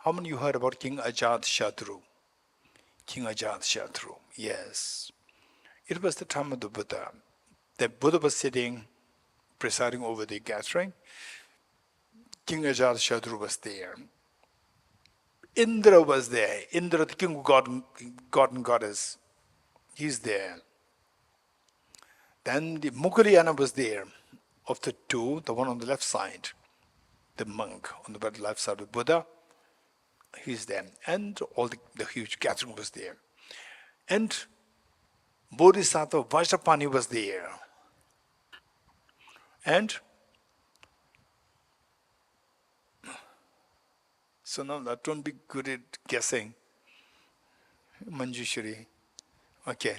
How many of you heard about King Ajatashatru? King Ajatashatru, yes. It was the time of the Buddha. The Buddha was sitting, presiding over the gathering. King Ajatashatru was there. Indra was there. Indra, the king of God and goddess, he's there. Then the Mukulayana was there. Of the two, the one on the left side, the monk on the left side of Buddha, he's there. And all the huge gathering was there. And Bodhisattva Vajrapani was there. And so now don't be good at guessing. Manjushri. Okay.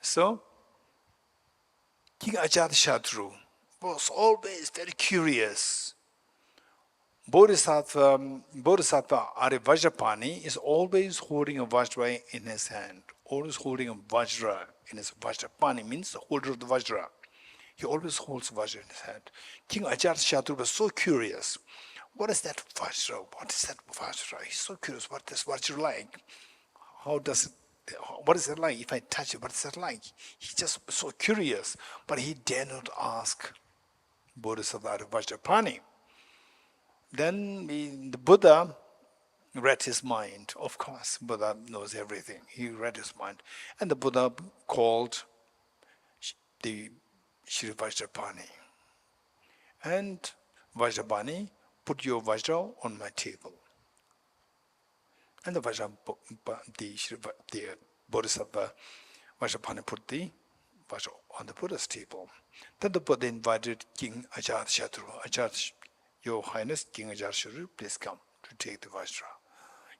So, King Ajatashatru was always very curious. Bodhisattva Ari Vajrapani is always holding a Vajra in his hand. Always holding a Vajra in his Vajrapani means the holder of the Vajra. He always holds Vajra in his hand. King Ajatashatru was so curious. what is that Vajra? What is that Vajra? He's so curious. What is Vajra like? How does it, what is it like? If I touch it, what is it like? He's just so curious, but he dare not ask Bodhisattva Vajrapani. Then the Buddha read his mind. Of course, Buddha knows everything. He read his mind. And the Buddha called the Shri Vajrapani. And Vajrapani, put your Vajra on my table. And the Bodhisattva Vajrapani put the Vajra on the Buddha's table. Then the Buddha invited King Ajatashatru. Your Highness, King Ajatashatru, please come to take the Vajra.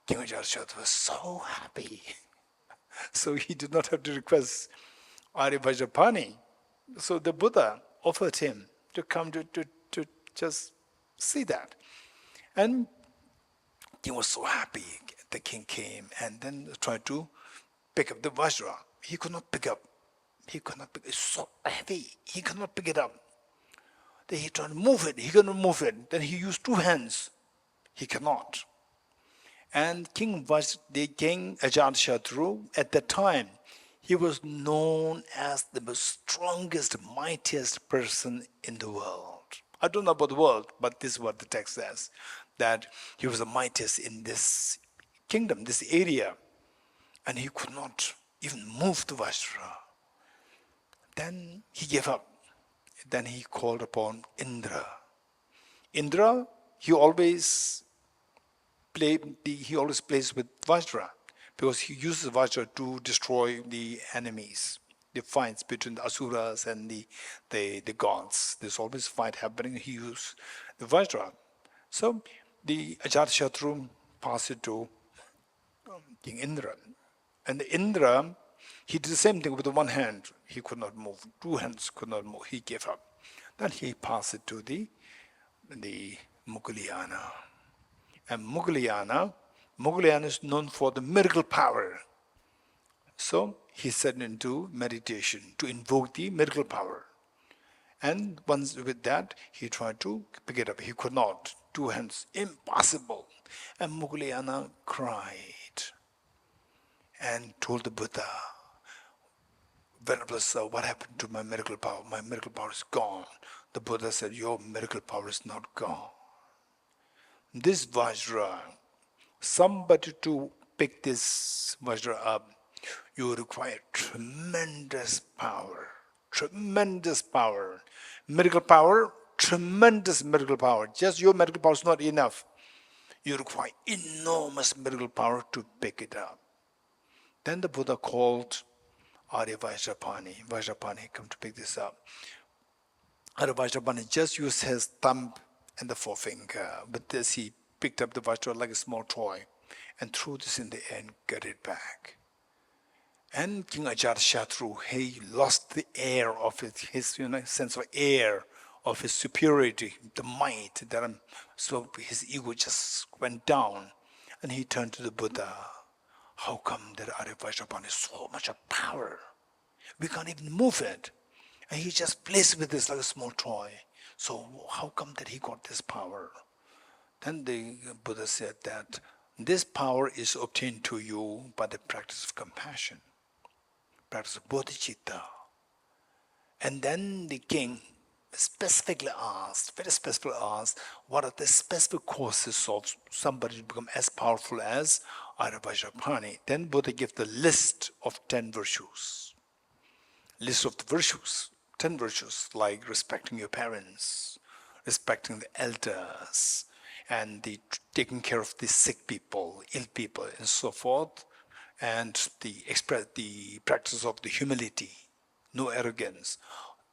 King Ajatashatru was so happy. So he did not have to request Arya Vajrapani. So the Buddha offered him to come to just see that. And he was so happy. The king came and then tried to pick up the Vajra. He could not pick up. It's so heavy. He could not pick it up. Then he tried to move it. He could not move it. Then he used 2 hands. He cannot. And King Ajatashatru, at that time, he was known as the most strongest, mightiest person in the world. I don't know about the world, but this is what the text says, that he was the mightiest in this kingdom, this area, and he could not even move the Vajra. Then he gave up. Then he called upon Indra. Indra, he always plays with Vajra, because he uses Vajra to destroy the enemies, the fights between the Asuras and the gods. There's always a fight happening. He uses the Vajra. So the Ajatashatru passed it to King Indra. And the Indra, he did the same thing with the 1 hand. He could not move. 2 hands could not move. He gave up. Then he passed it to the Mughaliana. And Mughaliana is known for the miracle power. So he set into meditation to invoke the miracle power. And once with that, he tried to pick it up. He could not. 2 hands, impossible. And Mughaliana cried and told the Buddha, Venerable Sir, what happened to my miracle power? My miracle power is gone. The Buddha said, your miracle power is not gone. This Vajra, somebody to pick this Vajra up, you require tremendous power. Tremendous power. Miracle power, tremendous miracle power. Just your miracle power is not enough. You require enormous miracle power to pick it up. Then the Buddha called Arya Vajrapani. Vajrapani, come to pick this up. Arya Vajrapani just used his thumb and the forefinger. With this, he picked up the Vajra like a small toy and threw this in the air and got it back. And King Ajatashatru, he lost the air of his sense of air, of his superiority, the might. So his ego just went down. And he turned to the Buddha. How come that Arya Vajrapani has so much of power? We can't even move it. And he just plays with this like a small toy. So how come that he got this power? Then the Buddha said that this power is obtained to you by the practice of compassion, practice of bodhicitta. And then the king specifically asked, very specifically asked, what are the specific causes of somebody to become as powerful as Arya Vajrapani? Then Buddha gave the list of 10 virtues. List of the virtues, 10 virtues, like respecting your parents, respecting the elders, and taking care of the sick people, ill people, and so forth, and the practice of the humility, no arrogance.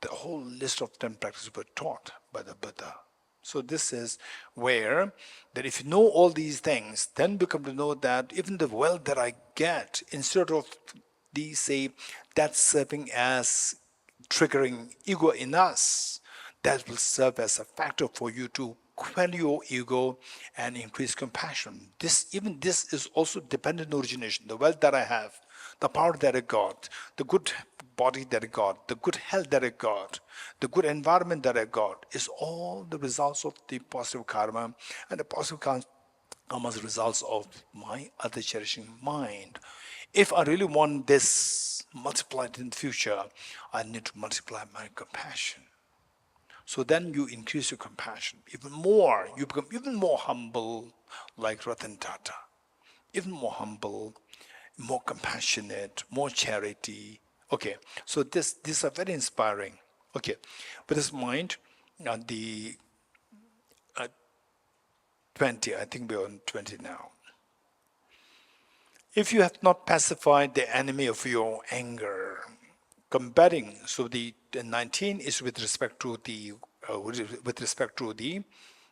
The whole list of 10 practices were taught by the Buddha. So this is where, that if you know all these things, then become to know that even the wealth that I get, instead of that's serving as triggering ego in us, that will serve as a factor for you to quell your ego and increase compassion. Even this is also dependent origination. The wealth that I have, the power that I got, the good body that I got, the good health that I got, the good environment that I got is all the results of the positive karma, and the positive karma as results of my other cherishing mind. If I really want this multiplied in the future, I need to multiply my compassion. So then you increase your compassion even more. You become even more humble, like Ratan Tata. Even more humble, more compassionate, more charity. Okay, so these are very inspiring. Okay, with this mind, the 20, I think we're on 20 now. If you have not pacified the enemy of your anger, combating, so the 19 is with respect to the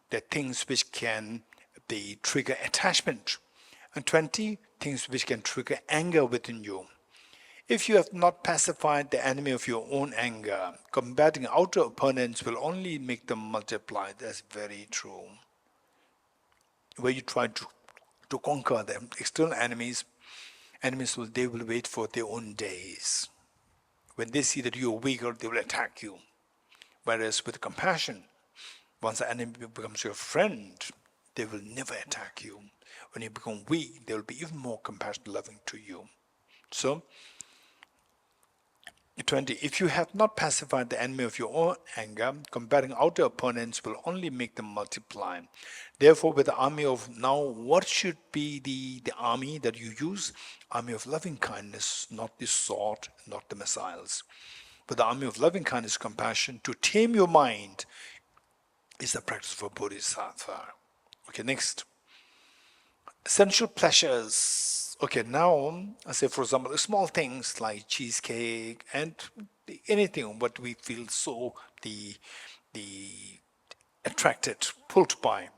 the things which can trigger attachment, and 20 things which can trigger anger within you. If you have not pacified the enemy of your own anger, combating outer opponents will only make them multiply. That's very true. Where you try to conquer them, external enemies they will wait for their own days. When they see that you are weaker, they will attack you. Whereas with compassion, once the enemy becomes your friend, they will never attack you. When you become weak, they will be even more compassionate, loving to you. So, 20. If you have not pacified the enemy of your own anger, combating outer opponents will only make them multiply. Therefore, with the army of now, what should be the army that you use? Army of loving kindness, not the sword, not the missiles. But the army of loving kindness, compassion, to tame your mind is the practice of a Bodhisattva. Okay, next. Sensual pleasures. Okay, now, I say for example, small things like cheesecake and anything what we feel so the attracted, pulled by.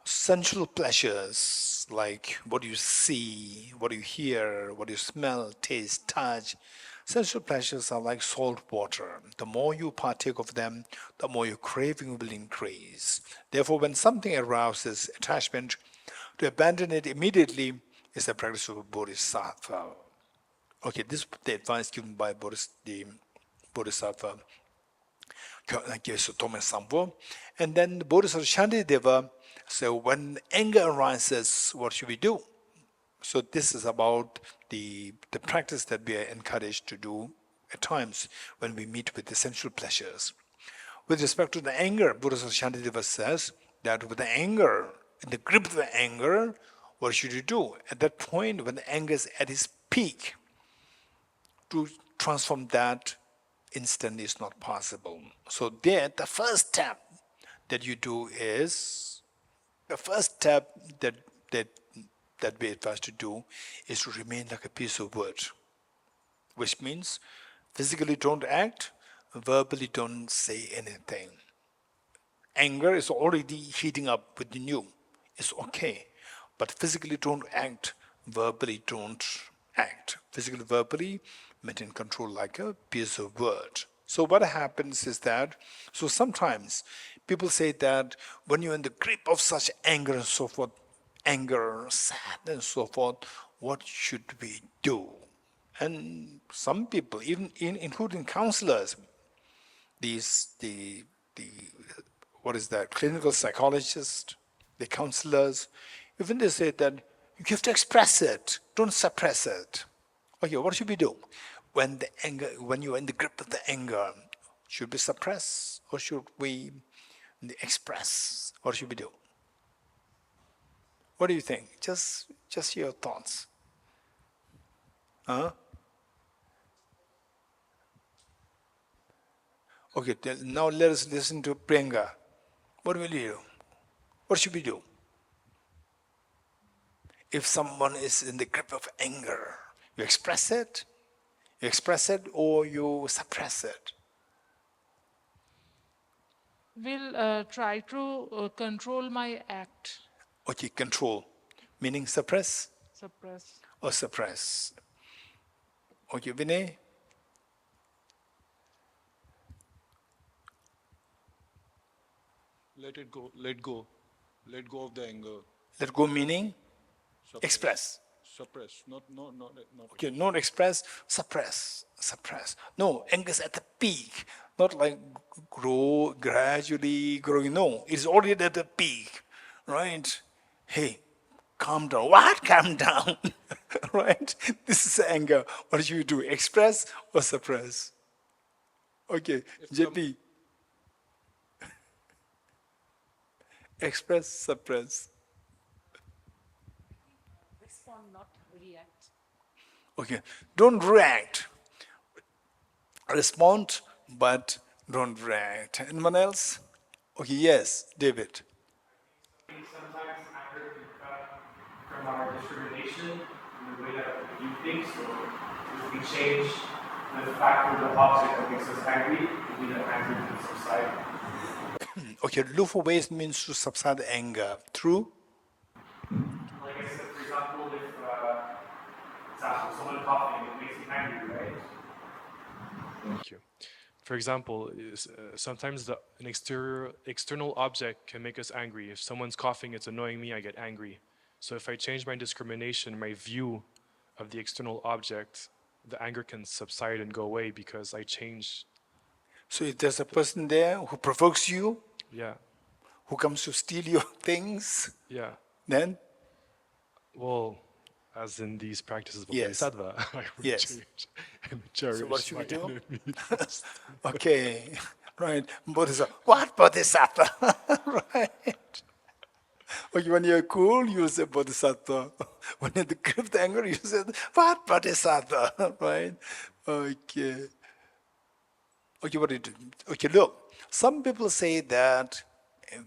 Sensual pleasures like what you see, what you hear, what you smell, taste, touch. Sensual pleasures are like salt water. The more you partake of them, the more your craving will increase. Therefore, when something arouses attachment, to abandon it immediately is the practice of a Bodhisattva. Okay, this is the advice given by the Bodhisattva Geshe. And then the Bodhisattva Shantideva said, when anger arises, what should we do? So this is about the practice that we are encouraged to do at times when we meet with the sensual pleasures. With respect to the anger, Bodhisattva Shantideva says that with the anger, in the grip of the anger, what should you do? At that point, when the anger is at its peak, to transform that instant is not possible. So there, the first step that you do is, the first step that we advise to do is to remain like a piece of wood, which means physically don't act, verbally don't say anything. Anger is already heating up within you. It's okay. But physically don't act, verbally don't act. Physically, verbally, maintain control like a piece of wood. So what happens is that, so sometimes people say that when you're in the grip of such anger and so forth, anger, sad and so forth, what should we do? And some people, even including counselors, what is that, clinical psychologists, the counselors, even they say that you have to express it, don't suppress it. Okay, what should we do? When you're in the grip of the anger, should we suppress or should we express? What should we do? What do you think? Just your thoughts. Huh? Okay, now let us listen to Priyanka. What will you do? What should we do? If someone is in the grip of anger, you express it or you suppress it. Will try to control my act, Okay, control, meaning suppress suppress. or suppress. Okay, Vinay? Let it go. Let go. Let go of the anger. Let go meaning express. Suppress. Not. Okay, not express, suppress, suppress. No, anger is at the peak, not like grow, gradually growing. No, it's already at the peak, right? Hey, calm down. What? Calm down, right? This is anger. What should you do? Express or suppress? Okay, JP. Express, suppress. Respond, not react. Okay, don't react. Respond, but don't react. Anyone else? Okay, yes, David. Sometimes anger can come from our discrimination in the way that we view things. So if we change the fact or the object that makes us angry, we that anger can subside. Okay, look for ways means to subside anger. True? Like I said, for example, if someone coughing, it makes you angry, right? Thank you. For example, sometimes an external object can make us angry. If someone's coughing, it's annoying me, I get angry. So if I change my discrimination, my view of the external object, the anger can subside and go away because I change. So if there's a person there who provokes you, Yeah, who comes to steal your things, yeah. then Well, as in these practices of Yes. Bodhisattva, I would Yes. change and cherish what should we my do? enemies. okay, right? Bodhisattva. What Bodhisattva? right? Okay, when you're cool, you say Bodhisattva. When you're in the grip of the anger, you say, what Bodhisattva? right? Okay. Okay, what do you do? Okay, look, some people say that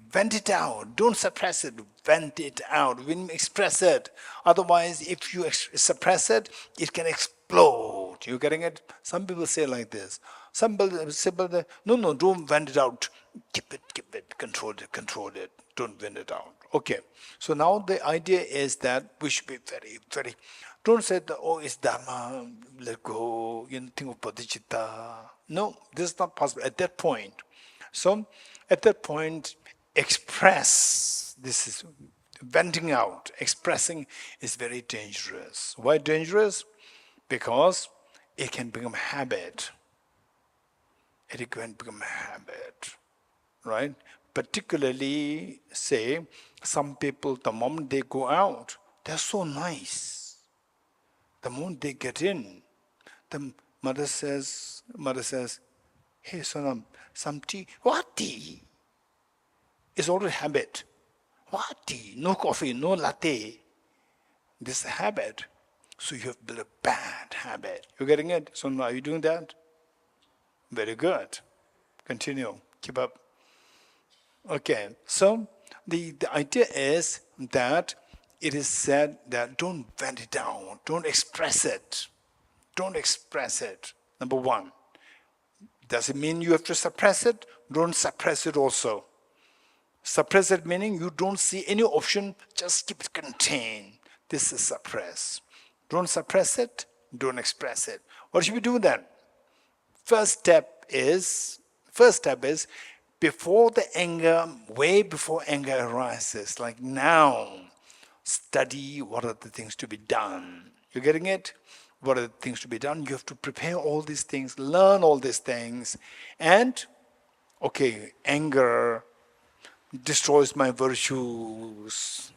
vent it out, don't suppress it, vent it out, when you express it. Otherwise, if you suppress it, it can explode. You getting it? Some people say like this. Some people say, no, don't vent it out. Keep it, control it, don't vent it out. Okay, so now the idea is that we should be very, very, don't say that, oh, it's Dharma, let go, think of bodhicitta. No, this is not possible at that point. So at that point, express, this is venting out, expressing is very dangerous. Why dangerous? Because it can become a habit. It can become a habit, right? Particularly, say, some people, the moment they go out, they're so nice. The moment they get in, the mother says, hey, Sonam, some tea. What tea? It's already a habit. What tea? No coffee, no latte. This is a habit. So you have built a bad habit. You getting it? So now are you doing that? Very good. Continue. Keep up. Okay. So the idea is that it is said that don't vent it down. Don't express it. Don't express it. Number one. Does it mean you have to suppress it? Don't suppress it also. Suppress it meaning you don't see any option, just keep it contained. This is suppress. Don't suppress it, don't express it. What should we do then? First step is, before the anger, way before anger arises, like now, study what are the things to be done. You getting it? What are the things to be done? You have to prepare all these things, learn all these things, and, okay, anger destroys my virtues,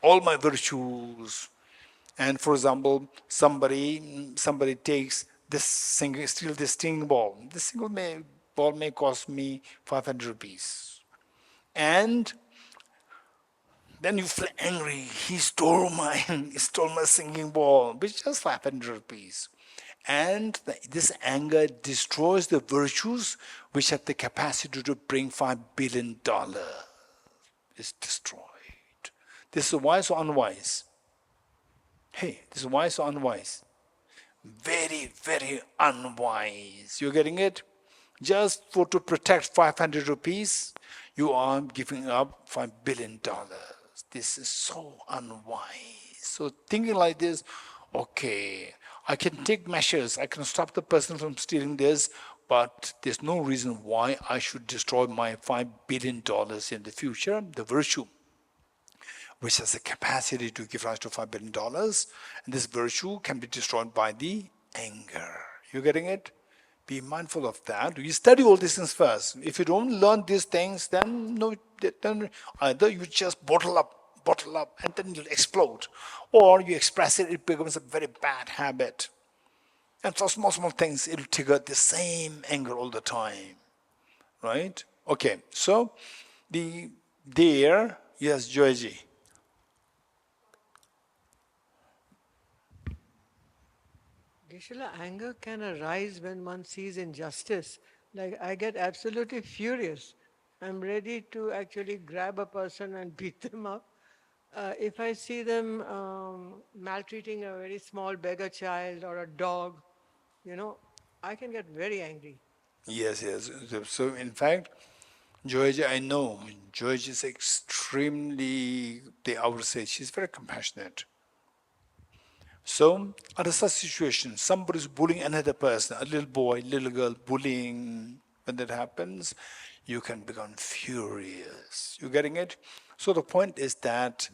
all my virtues. And for example, somebody takes this steal this stinging ball. This single ball may cost me 500 rupees. And then you feel angry. He stole my singing ball, which is just 500 rupees. And this anger destroys the virtues which have the capacity to bring $5 billion. It's destroyed. This is wise or unwise? Hey, this is wise or unwise? Very, very unwise. You're getting it? Just to protect 500 rupees, you are giving up $5 billion. This is so unwise. So thinking like this, okay, I can take measures. I can stop the person from stealing this but there's no reason why I should destroy my $5 billion in the future, the virtue, which has the capacity to give rise to $5 billion. And this virtue can be destroyed by the anger. You getting it? Be mindful of that. You study all these things first. If you don't learn these things, then no, then either you just bottle up, and then you'll explode. Or you express it, it becomes a very bad habit. And for small things, it'll trigger the same anger all the time. Right? Okay, so yes, Dorji. Geshe, anger can arise when one sees injustice. Like I get absolutely furious. I'm ready to actually grab a person and beat them up. If I see them maltreating a very small beggar child or a dog, I can get very angry. Yes. So in fact, Dorji, I know, Dorji is extremely, I would say, she's very compassionate. So, under such situation, somebody is bullying another person, a little boy, little girl, bullying, when that happens, you can become furious. You getting it? So the point is that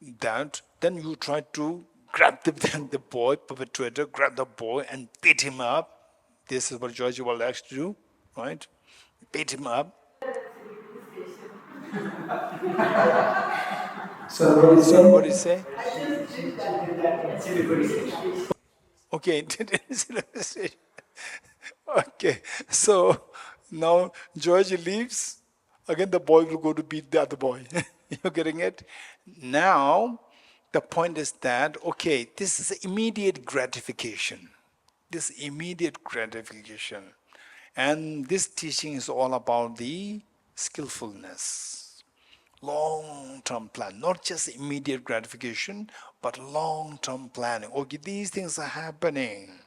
then you try to grab the boy, perpetrator, grab the boy and beat him up. This is what Dorji will actually do, right? Beat him up. So what is What do you saying? say? Okay, okay. So now Dorji leaves. Again, the boy will go to beat the other boy. You're getting it? Now, the point is that, okay, this is immediate gratification. This immediate gratification. And this teaching is all about the skillfulness, long-term plan, not just immediate gratification, but long-term planning. Okay, these things are happening.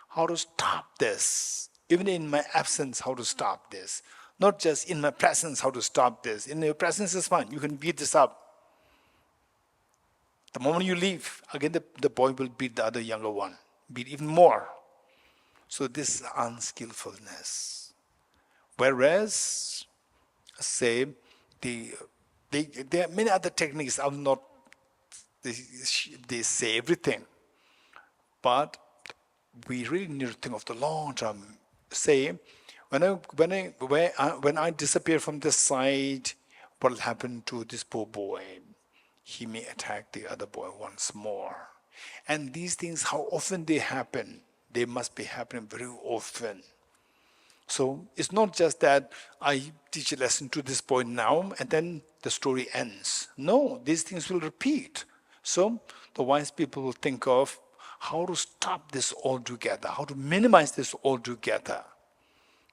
How to stop this? Even in my absence, how to stop this? Not just in my presence, how to stop this. In your presence is fine, you can beat this up. The moment you leave, again the boy will beat the other younger one, beat even more. So this is unskillfulness. Whereas, say, there are many other techniques. I'm not, they say everything. But we really need to think of the long term. Say, when I disappear from this side, what will happen to this poor boy? He may attack the other boy once more. And these things, how often they happen? They must be happening very often. So it's not just that I teach a lesson to this point now and then the story ends. No, these things will repeat. So the wise people will think of how to stop this altogether, how to minimize this altogether.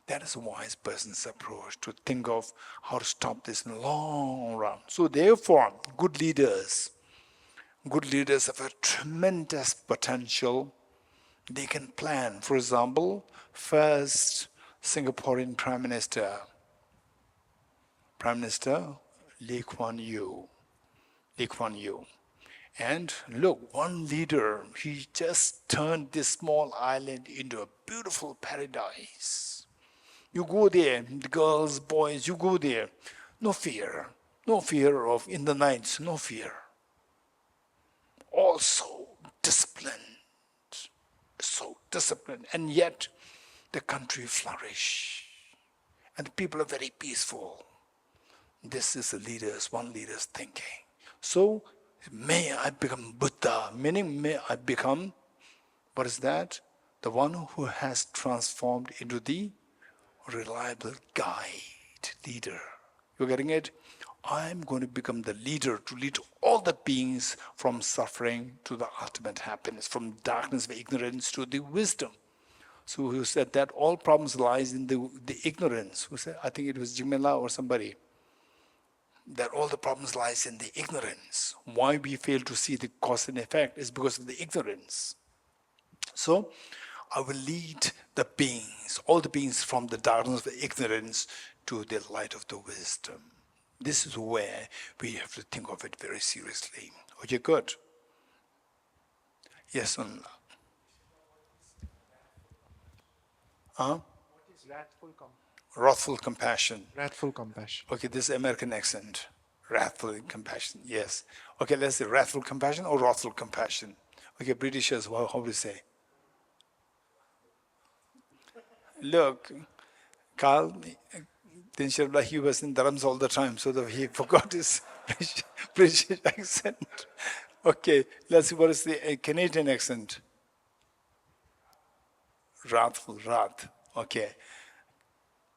That is a wise person's approach, to think of how to stop this in the long run. So therefore, good leaders have a tremendous potential. They can plan. For example, first Singaporean Prime Minister Lee Kuan Yew. And look, one leader, he just turned this small island into a beautiful paradise. You go there, the girls, boys, you go there. No fear of in the nights, no fear. Also disciplined, so disciplined, and yet the country flourish. And the people are very peaceful. This is one leader's thinking. So, may I become Buddha, meaning may I become, what is that? The one who has transformed into the reliable guide, leader. You're getting it? I'm going to become the leader to lead all the beings from suffering to the ultimate happiness, from darkness of ignorance to the wisdom. So who said that all problems lies in the ignorance? Who said? I think it was Jimela or somebody. That all the problems lies in the ignorance. Why we fail to see the cause and effect is because of the ignorance. So I will lead the beings, all the beings from the darkness of the ignorance to the light of the wisdom. This is where we have to think of it very seriously. Okay, good. Yes, Huh? What is Wrathful compassion. wrathful compassion? Okay, this is American accent. Wrathful compassion, yes. Okay, let's say wrathful compassion or wrathful compassion. Okay, Britishers, how do you say? Look, Carl, inshallah, he was in Dharams all the time, so that he forgot his British accent. Okay, let's see what is the Canadian accent. Wrathful, wrath. Okay.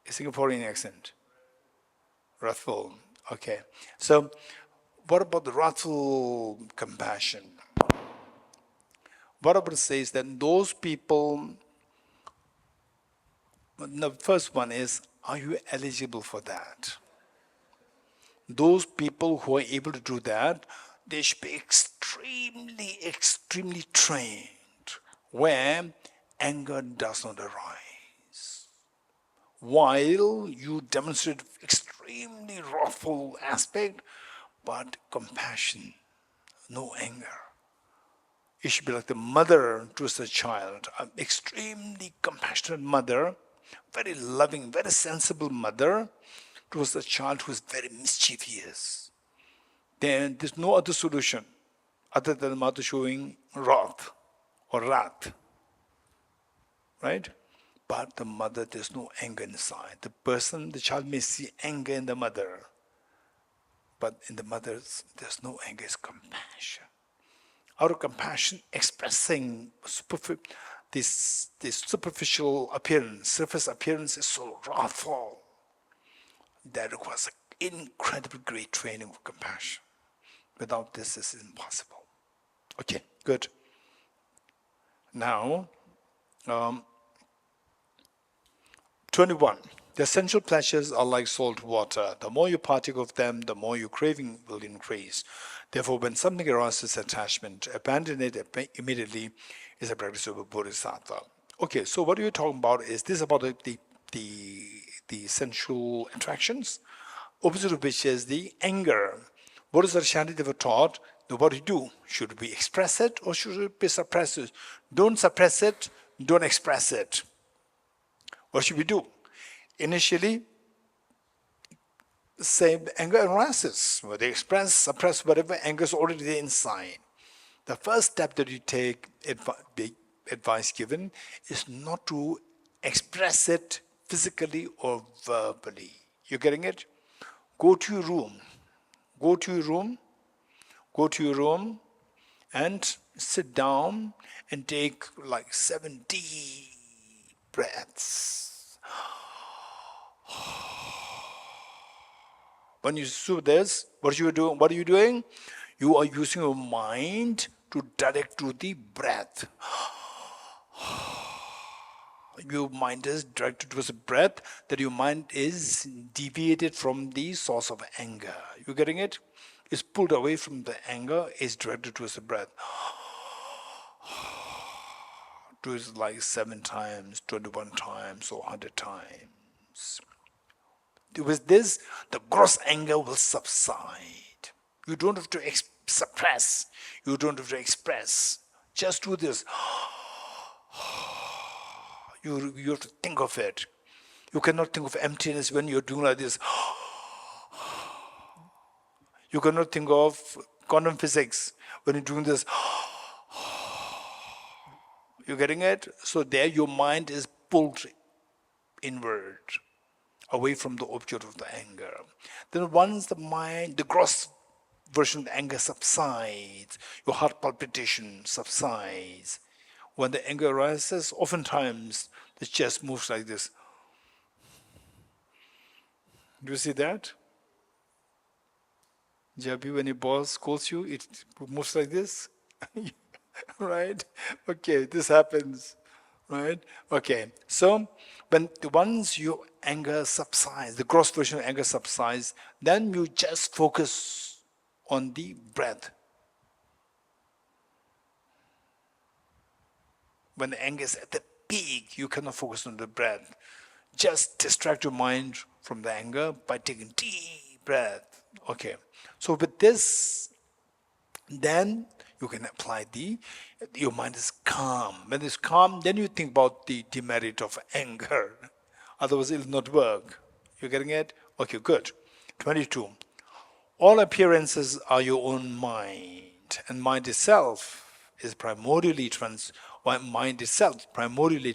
A Singaporean accent. Wrathful. Okay. So, what about the wrathful compassion? What about it says that those people, the first one is, are you eligible for that? Those people who are able to do that, they should be extremely, extremely trained, where anger does not arise. While you demonstrate extremely wrathful aspect, but compassion, no anger. It should be like the mother towards the child, an extremely compassionate mother, very loving, very sensible mother towards the child who is very mischievous. Then there's no other solution other than the mother showing wrath or wrath, right? But the mother, there's no anger inside. The child may see anger in the mother, but in the mother's, there's no anger, it's compassion. Out of compassion, expressing this superficial appearance, surface appearance is so wrathful. That requires an incredibly great training of compassion. Without this is impossible. Okay, good. Now, 21. The essential pleasures are like salt water. The more you partake of them, the more your craving will increase. Therefore, when something arouses attachment, abandon it immediately is a practice of a Bodhisattva. Okay, so what you're talking about is this about the sensual attractions, opposite of which is the anger. What is the Shanti taught? What do you do? Should we express it or should we suppress it? Don't suppress it, don't express it. What should we do? Initially, say anger arises. Whether they express, suppress, whatever, anger is already there inside. The first step that you take, advice given, is not to express it physically or verbally. You getting it? Go to your room. Go to your room. Go to your room and sit down and take like 7 deep breaths. When you do this, what are you doing? You are using your mind to direct to the breath. Your mind is directed towards the breath, that your mind is deviated from the source of anger. You getting it? It's pulled away from the anger, is directed towards the breath. Do it like 7 times, 21 times, or 100 times. With this, the gross anger will subside. You don't have to suppress. You don't have to express. Just do this. You have to think of it. You cannot think of emptiness when you're doing like this. You cannot think of quantum physics when you're doing this. You getting it? So there your mind is pulled inward, away from the object of the anger. Then once the mind, the gross version of the anger subsides, your heart palpitation subsides. When the anger arises, oftentimes the chest moves like this. Do you see that? Jabi, when your boss calls you, it moves like this. Right? Okay, this happens. Right? Okay. So once your anger subsides, the gross version of anger subsides, then you just focus on the breath. When the anger is at the peak, you cannot focus on the breath. Just distract your mind from the anger by taking deep breath. Okay. So with this, then you can apply your mind is calm. When it's calm, then you think about the demerit of anger. Otherwise, it will not work. You getting it? Okay, good. 22. All appearances are your own mind, and mind itself primordially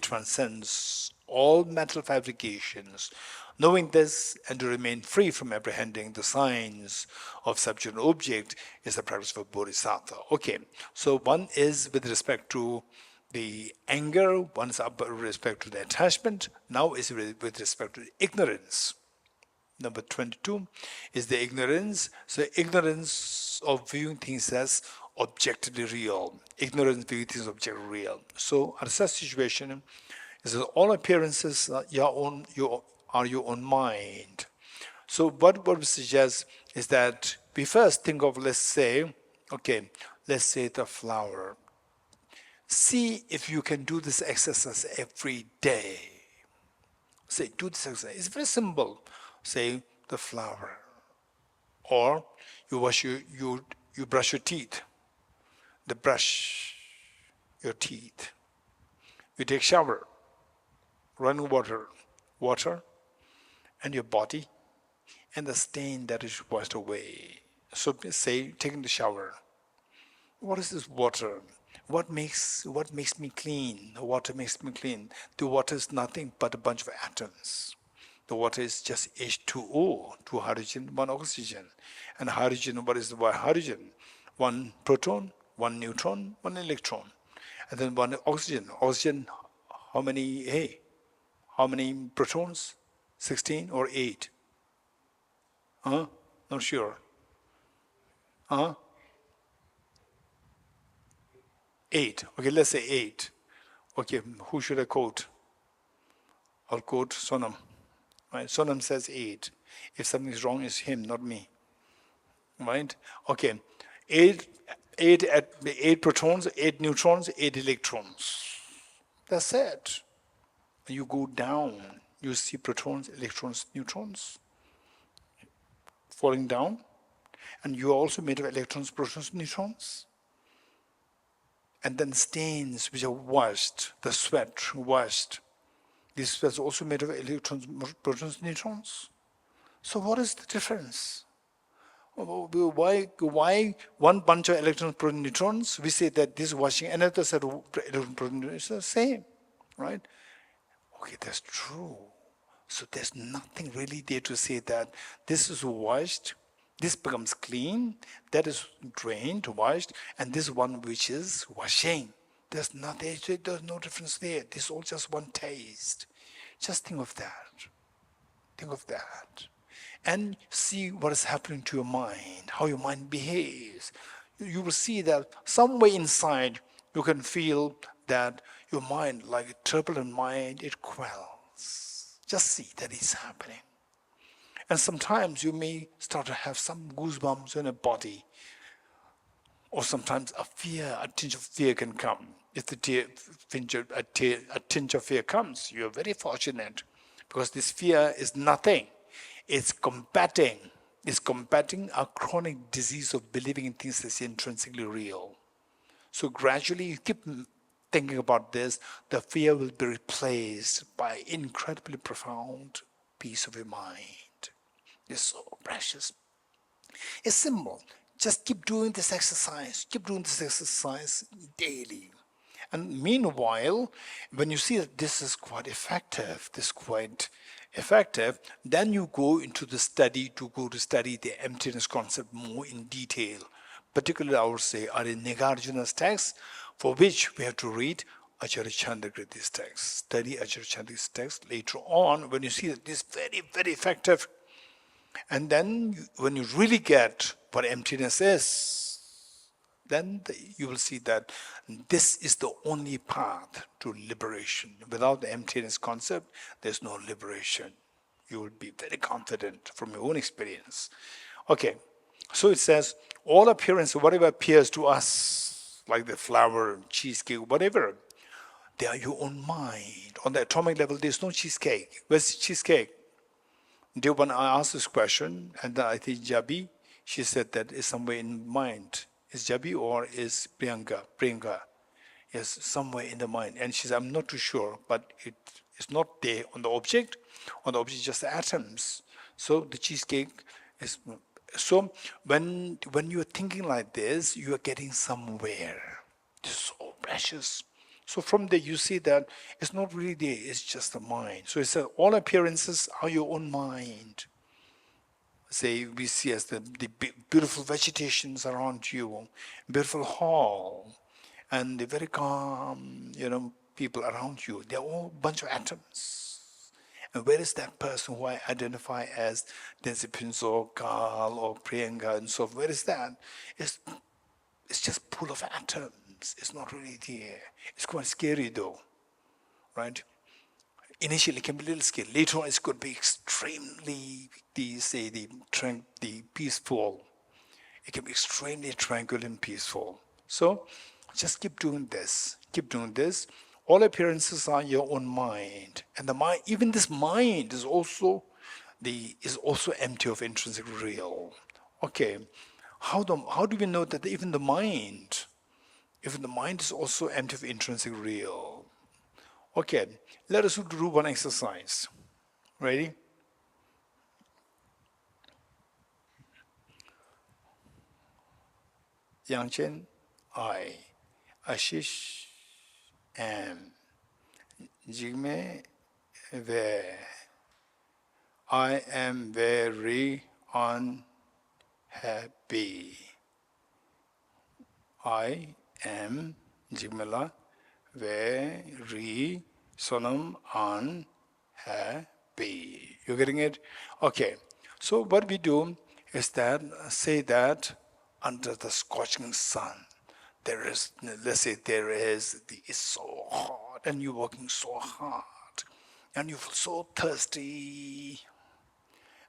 transcends all mental fabrications. Knowing this and to remain free from apprehending the signs of subject and object is the practice of a bodhisattva. Okay, so one is with respect to the anger, one is with respect to the attachment, now is with respect to ignorance. Number 22 is the ignorance. So ignorance of viewing things as objectively real. Ignorance viewing things as objectively real. So at such situation, is that all appearances are your own mind. So what we suggest is that we first think of, let's say the flower. See if you can do this exercise every day. Say, do this exercise. It's very simple. Say the flower, or you brush your teeth. Your teeth. You take shower, running water, and your body, and the stain that is washed away. So say taking the shower. What is this water? What makes me clean? The water makes me clean. The water is nothing but a bunch of atoms. The water is just H2O, 2 hydrogen, 1 oxygen. And hydrogen, what is the hydrogen? 1 proton, 1 neutron, 1 electron. And then 1 oxygen. Oxygen, how many protons? 16 or 8? Not sure. 8. Okay, let's say 8. Okay, who should I quote? I'll quote Sonam. Right? Sonam says 8. If something is wrong, it's him, not me. Right? Okay. 8 protons, 8 neutrons, 8 electrons. That's it. You go down, you see protons, electrons, neutrons falling down. And you are also made of electrons, protons, neutrons. And then stains which are washed, the sweat washed. This sweat is also made of electrons, protons, neutrons. So what is the difference? Why one bunch of electrons, protons, neutrons, we say that this is washing, another set of electrons, protons, neutrons, it's the same, right? Okay, that's true. So there's nothing really there to say that this is washed, this becomes clean, that is drained, washed, and this one which is washing. There's nothing, there's no difference there. This is all just one taste. Just think of that. Think of that. And see what is happening to your mind, how your mind behaves. You will see that somewhere inside you can feel that your mind, like a turbulent mind, it quells. Just see that it's happening. And sometimes you may start to have some goosebumps in your body. Or sometimes a tinge of fear can come. If a tinge of fear comes, you're very fortunate. Because this fear is nothing. It's combating a chronic disease of believing in things that's intrinsically real. So gradually you keep thinking about this, the fear will be replaced by incredibly profound peace of your mind. It's so precious. It's simple. Just keep doing this exercise. Keep doing this exercise daily. And meanwhile, when you see that this is quite effective, then you go to study the emptiness concept more in detail. Particularly, I would say, are in Nagarjuna's text, for which we have to read Acharya Chandrakirti's text. Study Acharya Chandrakirti's text later on when you see that this is very, very effective. And then when you really get what emptiness is, then you will see that this is the only path to liberation. Without the emptiness concept, there's no liberation. You will be very confident from your own experience. Okay, so it says, all appearance, whatever appears to us, like the flower, cheesecake, whatever, they are your own mind. On the atomic level, there's no cheesecake. Where's the cheesecake? When I asked this question, and I think Jabi, she said that it's somewhere in mind. Is Jabi or is Priyanka? Priyanka. Yes, somewhere in the mind. And she said, I'm not too sure, but it's not there on the object. On the object, just the atoms. So the cheesecake is. So when you're thinking like this, you are getting somewhere. It's so precious. So from there you see that it's not really there, it's just the mind. So it's all appearances are your own mind. Say we see as the beautiful vegetations around you, beautiful hall, and the very calm, people around you. They're all a bunch of atoms. And where is that person who I identify as Densipins or Carl or Priyanka and so forth? Where is that? It's just full of atoms. It's not really there. It's quite scary though, right? Initially it can be a little scary. Later on it could be extremely, the peaceful. It can be extremely tranquil and peaceful. So just keep doing this. Keep doing this. All appearances are your own mind. And the mind, even this mind is also empty of intrinsic real. Okay. How do we know that even the mind is also empty of intrinsic real? Okay, let us do one exercise. Ready? Yangchen, I. Ashish, am. Jigme, ve. I am very unhappy. I am, Jigmela, very sonam unhappy. You getting it? Okay. So what we do is that say that under the scorching sun, it's so hot and you're working so hard and you feel so thirsty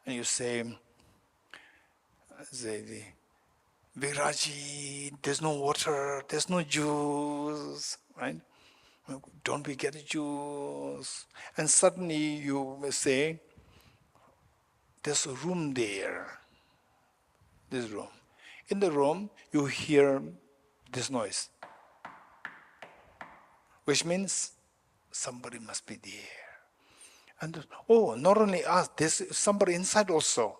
and you say Viraji, there's no water, there's no juice, right? Don't we get a juice? And suddenly you say, there's a room there, this room. In the room, you hear this noise, which means somebody must be there. And not only us, there's somebody inside also.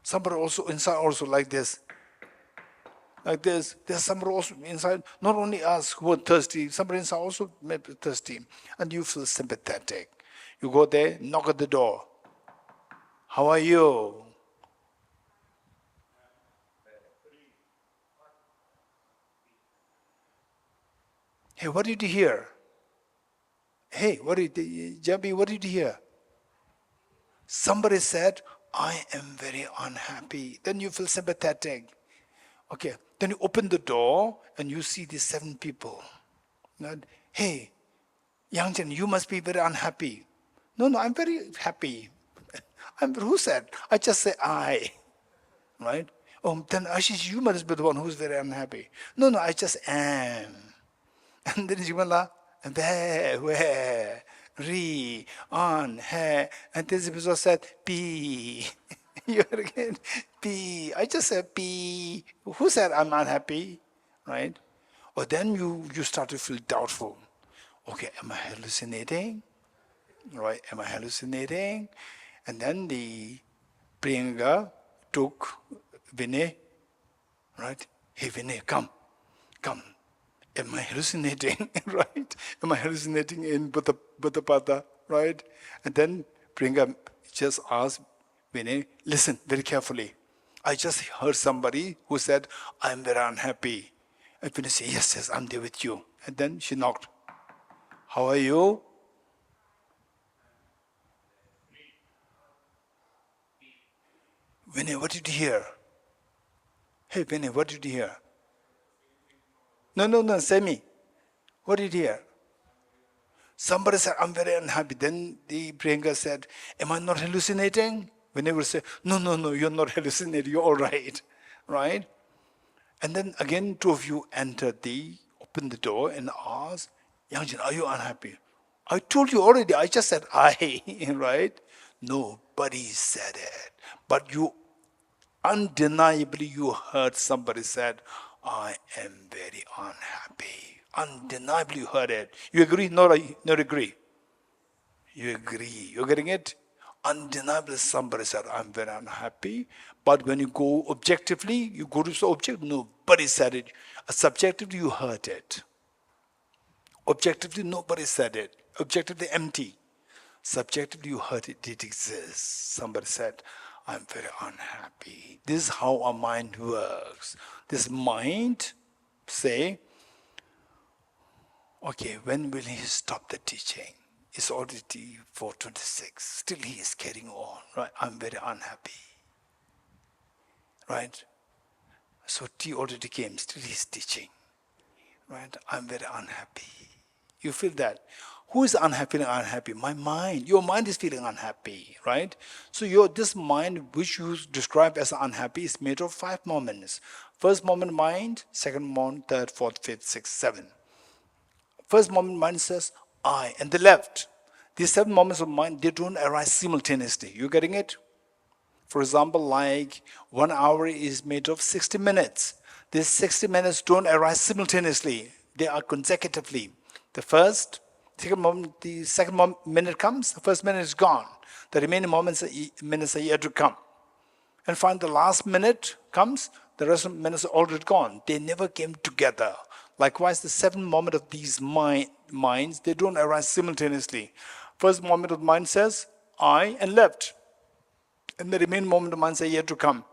Somebody also inside also like this. Like this. There's somebody also inside, not only us who are thirsty, somebody inside also may be thirsty. And you feel sympathetic. You go there, knock at the door. How are you? Hey, what did you hear? Hey, Jabi, what did you hear? Somebody said, I am very unhappy. Then you feel sympathetic. Okay, then you open the door and you see these 7 people. Hey, Yangchen, you must be very unhappy. No, I'm very happy. Who said? I just say I. Right? Then Ashish, you must be the one who's very unhappy. No, I just am. And then Jimala, where, re, on, he. And this episode said, P. You again, P. I just said P. Who said I'm unhappy? Right? Or then you start to feel doubtful. Okay, am I hallucinating? Right? Am I hallucinating? And then the Priyanka took Vinay, right? Hey Vinay, come. Am I hallucinating? Right? Am I hallucinating in Buddhapada? Right? And then Priyanka just asked Vinay, listen very carefully. I just heard somebody who said, I'm very unhappy. And Vinay said, yes, I'm there with you. And then she knocked. How are you? Vinay, what did you hear? Hey Vinay, what did you hear? No, say me. What did you hear? Somebody said, I'm very unhappy. Then the Priyanka said, am I not hallucinating? Vinay would say, no, you're not hallucinating, you're all right. Right? And then again, 2 of you opened the door and asked, Yangjin, are you unhappy? I told you already, I just said I, right? Nobody said it. But undeniably you heard somebody said, I am very unhappy. Undeniably you heard it. You agree? Not agree. You agree. You're getting it? Undeniably somebody said, I'm very unhappy. But when you go objectively, you go to the object, nobody said it. Subjectively, you heard it. Objectively, nobody said it. Objectively, empty. Subjectively, you heard it. It exists. Somebody said, I'm very unhappy. This is how our mind works. This mind say, okay, when will he stop the teaching? It's already 4:26. Still he is carrying on. Right? I'm very unhappy. Right? So tea already came. Still he is teaching. Right? I'm very unhappy. You feel that? Who is unhappy and unhappy? My mind. Your mind is feeling unhappy, right? So this mind, which you describe as unhappy, is made of 5 moments. First moment, mind. Second moment, third, fourth, fifth, sixth, seventh. First moment, mind says, I, and the left. These 7 moments of mind, they don't arise simultaneously. You getting it? For example, like 1 hour is made of 60 minutes. These 60 minutes don't arise simultaneously. They are consecutively. The second minute comes, the first minute is gone. The remaining minutes are yet to come. And finally, the last minute comes, the rest of the minutes are already gone. They never came together. Likewise, the 7 moments of these minds, they don't arise simultaneously. First moment of mind says, I, and left. And the remaining moment of mind are yet to come.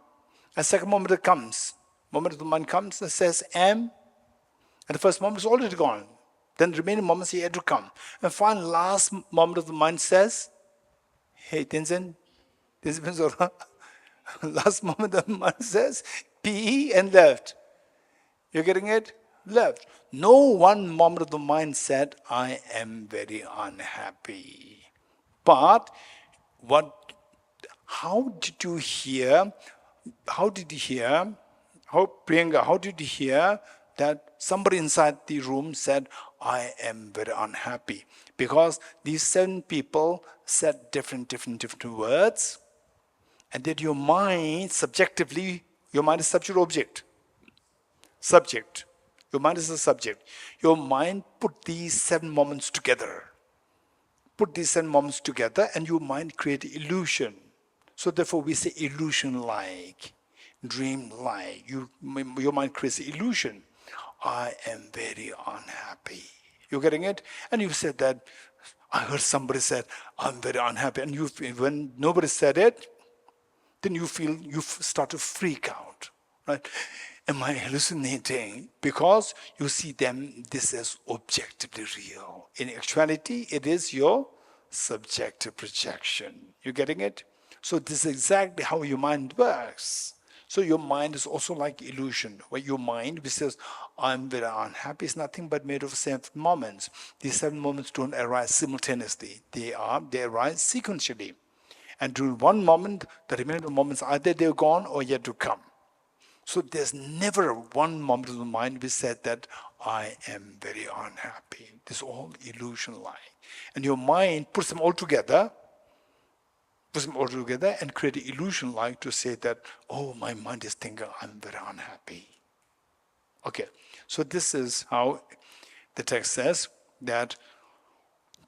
And second moment of the mind comes and says, am, and the first moment is already gone. Then the remaining moments are yet to come. And finally, last moment of the mind says, hey, Tenzin, last moment of the mind says, PE, and left. You're getting it? Left. No one moment of the mind said, I am very unhappy. But how did you hear that somebody inside the room said, I am very unhappy? Because these 7 people said different words, and that your mind, subjectively, your mind is subject object. Subject. Your mind is a subject. Your mind put these 7 moments together. And your mind create illusion. So therefore we say illusion-like, dream-like. Your mind creates illusion. I am very unhappy. You getting it? And you said that, I heard somebody said, I'm very unhappy. And when nobody said it, then you start to freak out. Right? Am I hallucinating? Because you see this as objectively real. In actuality, it is your subjective projection. You getting it? So this is exactly how your mind works. So your mind is also like illusion, where your mind, which says, I'm very unhappy, is nothing but made of 7 moments. These 7 moments don't arise simultaneously. They arise sequentially. And during one moment, the remaining moments, either they're gone or yet to come. So there's never one moment of the mind which said that I am very unhappy. This is all illusion-like. And your mind puts them all together and create an illusion-like to say that, oh, my mind is thinking I'm very unhappy. Okay, so this is how the text says that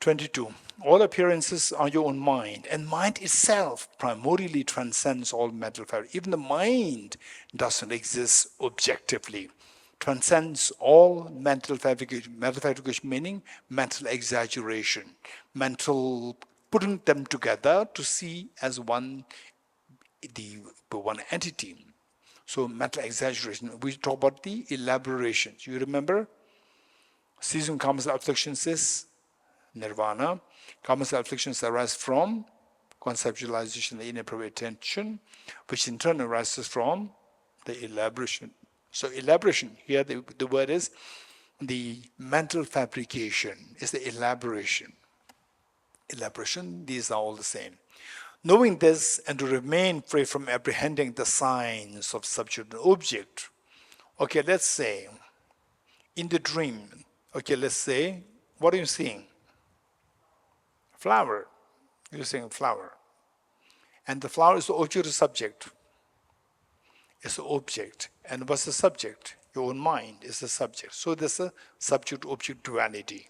22. All appearances are your own mind, and mind itself primordially transcends all mental fabric. Even the mind doesn't exist objectively. Transcends all mental fabrication. Mental fabrication meaning mental exaggeration, mental putting them together to see as one entity. So mental exaggeration. We talk about the elaborations. You remember? Ceasing karmas afflictions is nirvana. Karmas afflictions arise from conceptualization and inappropriate attention, which in turn arises from the elaboration. So elaboration, here the word is the mental fabrication, is the elaboration. Elaboration, these are all the same. Knowing this and to remain free from apprehending the signs of subject and object. Okay, let's say, in the dream, what are you seeing? Flower. You're seeing flower. And the flower is the object or subject? It's the object. And what's the subject? Your own mind is the subject. So there's a subject-object duality.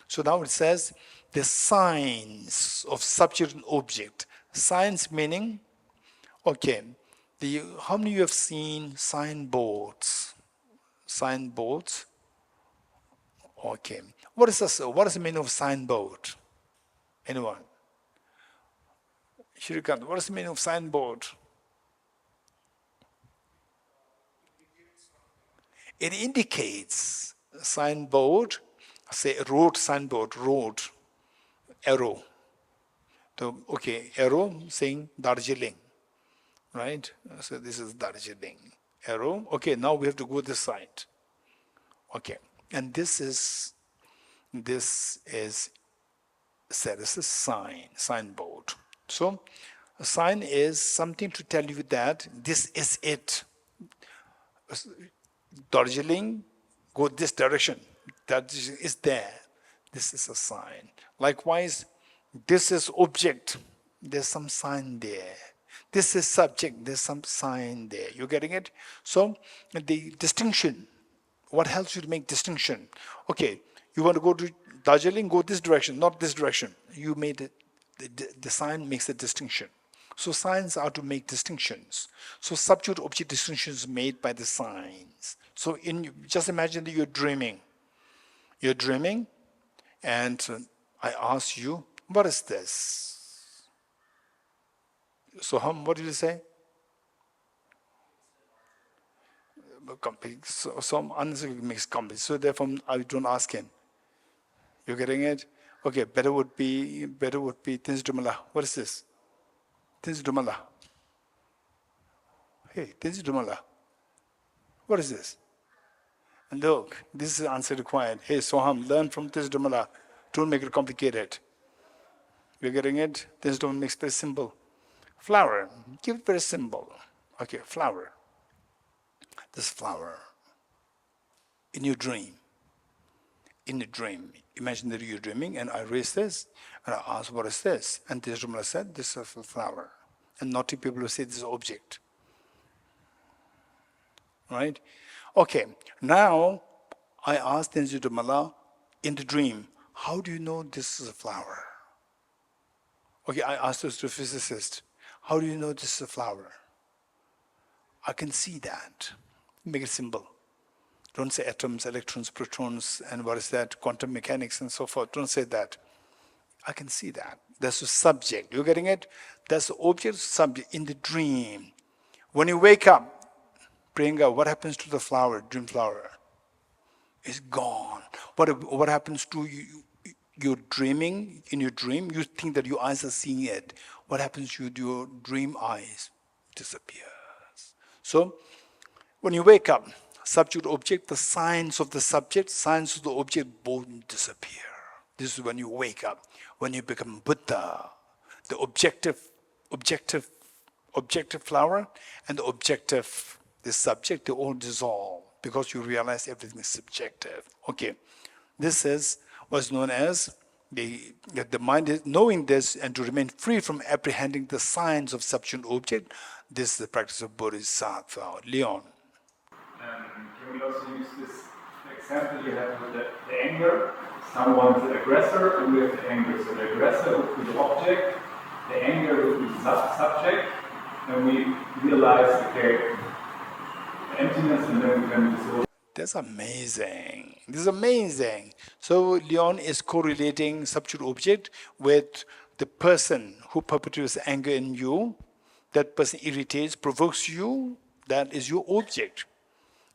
So now it says the signs of subject and object. Signs meaning, okay, how many of you have seen signboards? Signboards? Okay. What is the meaning of signboard? Anyone? Shirikant, what is the meaning of signboard? It indicates signboard, say road signboard, road, arrow. So, okay, arrow saying Darjeeling, right? So this is Darjeeling. Arrow, okay, now we have to go this side. Okay, and this is said as a signboard. So a sign is something to tell you that this is it. Darjeeling, go this direction. That is there. This is a sign. Likewise, this is object. There's some sign there. This is subject. There's some sign there. You getting it? So the distinction. What helps you to make distinction? Okay, you want to go to Darjeeling, go this direction, not this direction. You made it. The sign makes a distinction. So signs are to make distinctions. So subject-object distinctions made by the signs. So just imagine that you're dreaming. You're dreaming, and I ask you, what is this? So what did you say? So some answer makes complete. So therefore, I don't ask him. You're getting it? Okay, better would be Tinsidumala. What is this? Tinsidumala. Hey, Tinsidumala. What is this? And look, this is the answer required. Hey, Soham, learn from Tinsidumala. Don't make it complicated. You're getting it? Tinsidumala makes it very simple. Flower. Keep it very simple. Okay, flower. This flower. In your dream. In a dream. Imagine that you're dreaming, and I raise this, and I ask, what is this? And Tinsidumala said, this is a flower. And naughty people will say, this is an object. Right? Okay, now I asked Tinsidumala in the dream, how do you know this is a flower? Okay, I asked this to a physicist, how do you know this is a flower? I can see that. Make it simple. Don't say atoms, electrons, protons, and what is that, quantum mechanics and so forth. Don't say that. I can see that. That's the subject. You're getting it? That's the object, subject in the dream. When you wake up, Priyanka, what happens to the flower, dream flower? It's gone. What happens to you? You're dreaming, in your dream, you think that your eyes are seeing it. What happens to your dream eyes? Disappears. So, when you wake up, subject, object, the signs of the subject, signs of the object both disappear. This is when you wake up, when you become Buddha. The objective flower and the objective, the subject, they all dissolve because you realize everything is subjective. Okay, this is what's known as the mind is knowing this and to remain free from apprehending the signs of subject object. This is the practice of Bodhisattva. Leon. Can we also use this example you have with the anger? Someone's the aggressor, and we have the anger. So the aggressor would be the object, the anger would be the subject, and we realize, okay, the emptiness, and then we can dissolve. That's amazing. This is amazing. So Leon is correlating subject object with the person who perpetuates anger in you. That person irritates, provokes you. That is your object.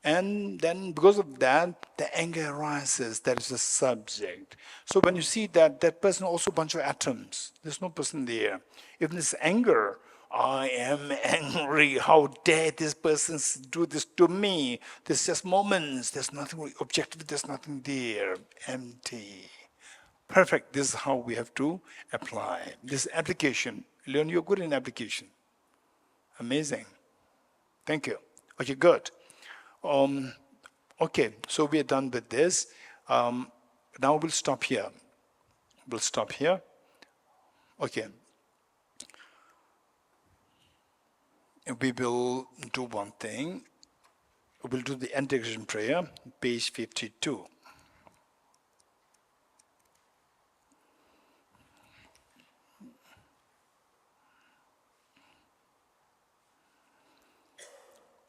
And then because of that, the anger arises. That is the subject. So when you see that person also a bunch of atoms. There's no person there. If there's anger, I am angry. How dare this person do this to me? There's just moments. There's nothing objective. There's nothing there. Empty. Perfect. This is how we have to apply. This application. Leon, you're good in application. Amazing. Thank you. Okay, good. Okay, so we are done with this. Now we'll stop here. We'll stop here. Okay. We will do one thing. We'll do the integration prayer, page 52.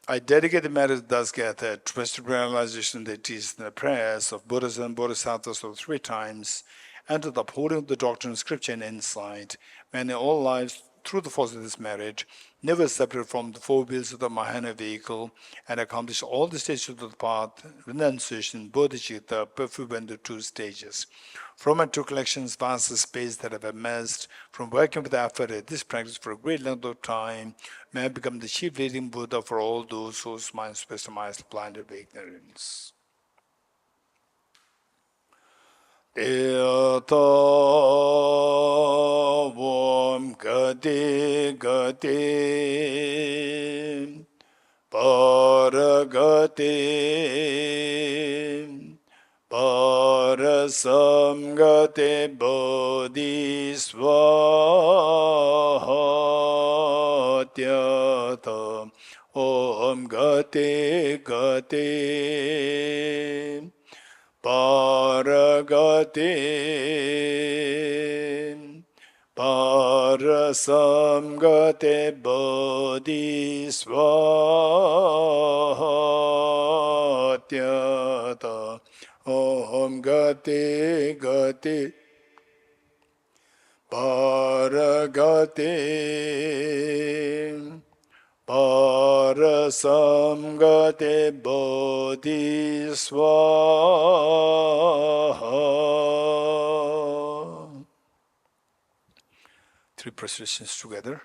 I dedicate the marriage thus gathered to the realization of the teachings and the prayers of Buddhas and Bodhisattvas for 3 times, and to the upholding of the doctrine of scripture and insight, when in all lives, through the force of this marriage, never separate from the 4 wheels of the Mahana vehicle, and accomplish all the stages of the path, renunciation, bodhicitta, perfect in the 2 stages. From my 2 collections, vast space that have amassed, from working with effort at this practice for a great length of time, may I become the chief leading Buddha for all those whose minds were blinded by ignorance. Vam gati gati paragati parasamgate bodhisvatyata om gati gati paragati parasamgate bodhisvatyata om gati gati paragati parasamgate bodhisvaha. 3 processions together.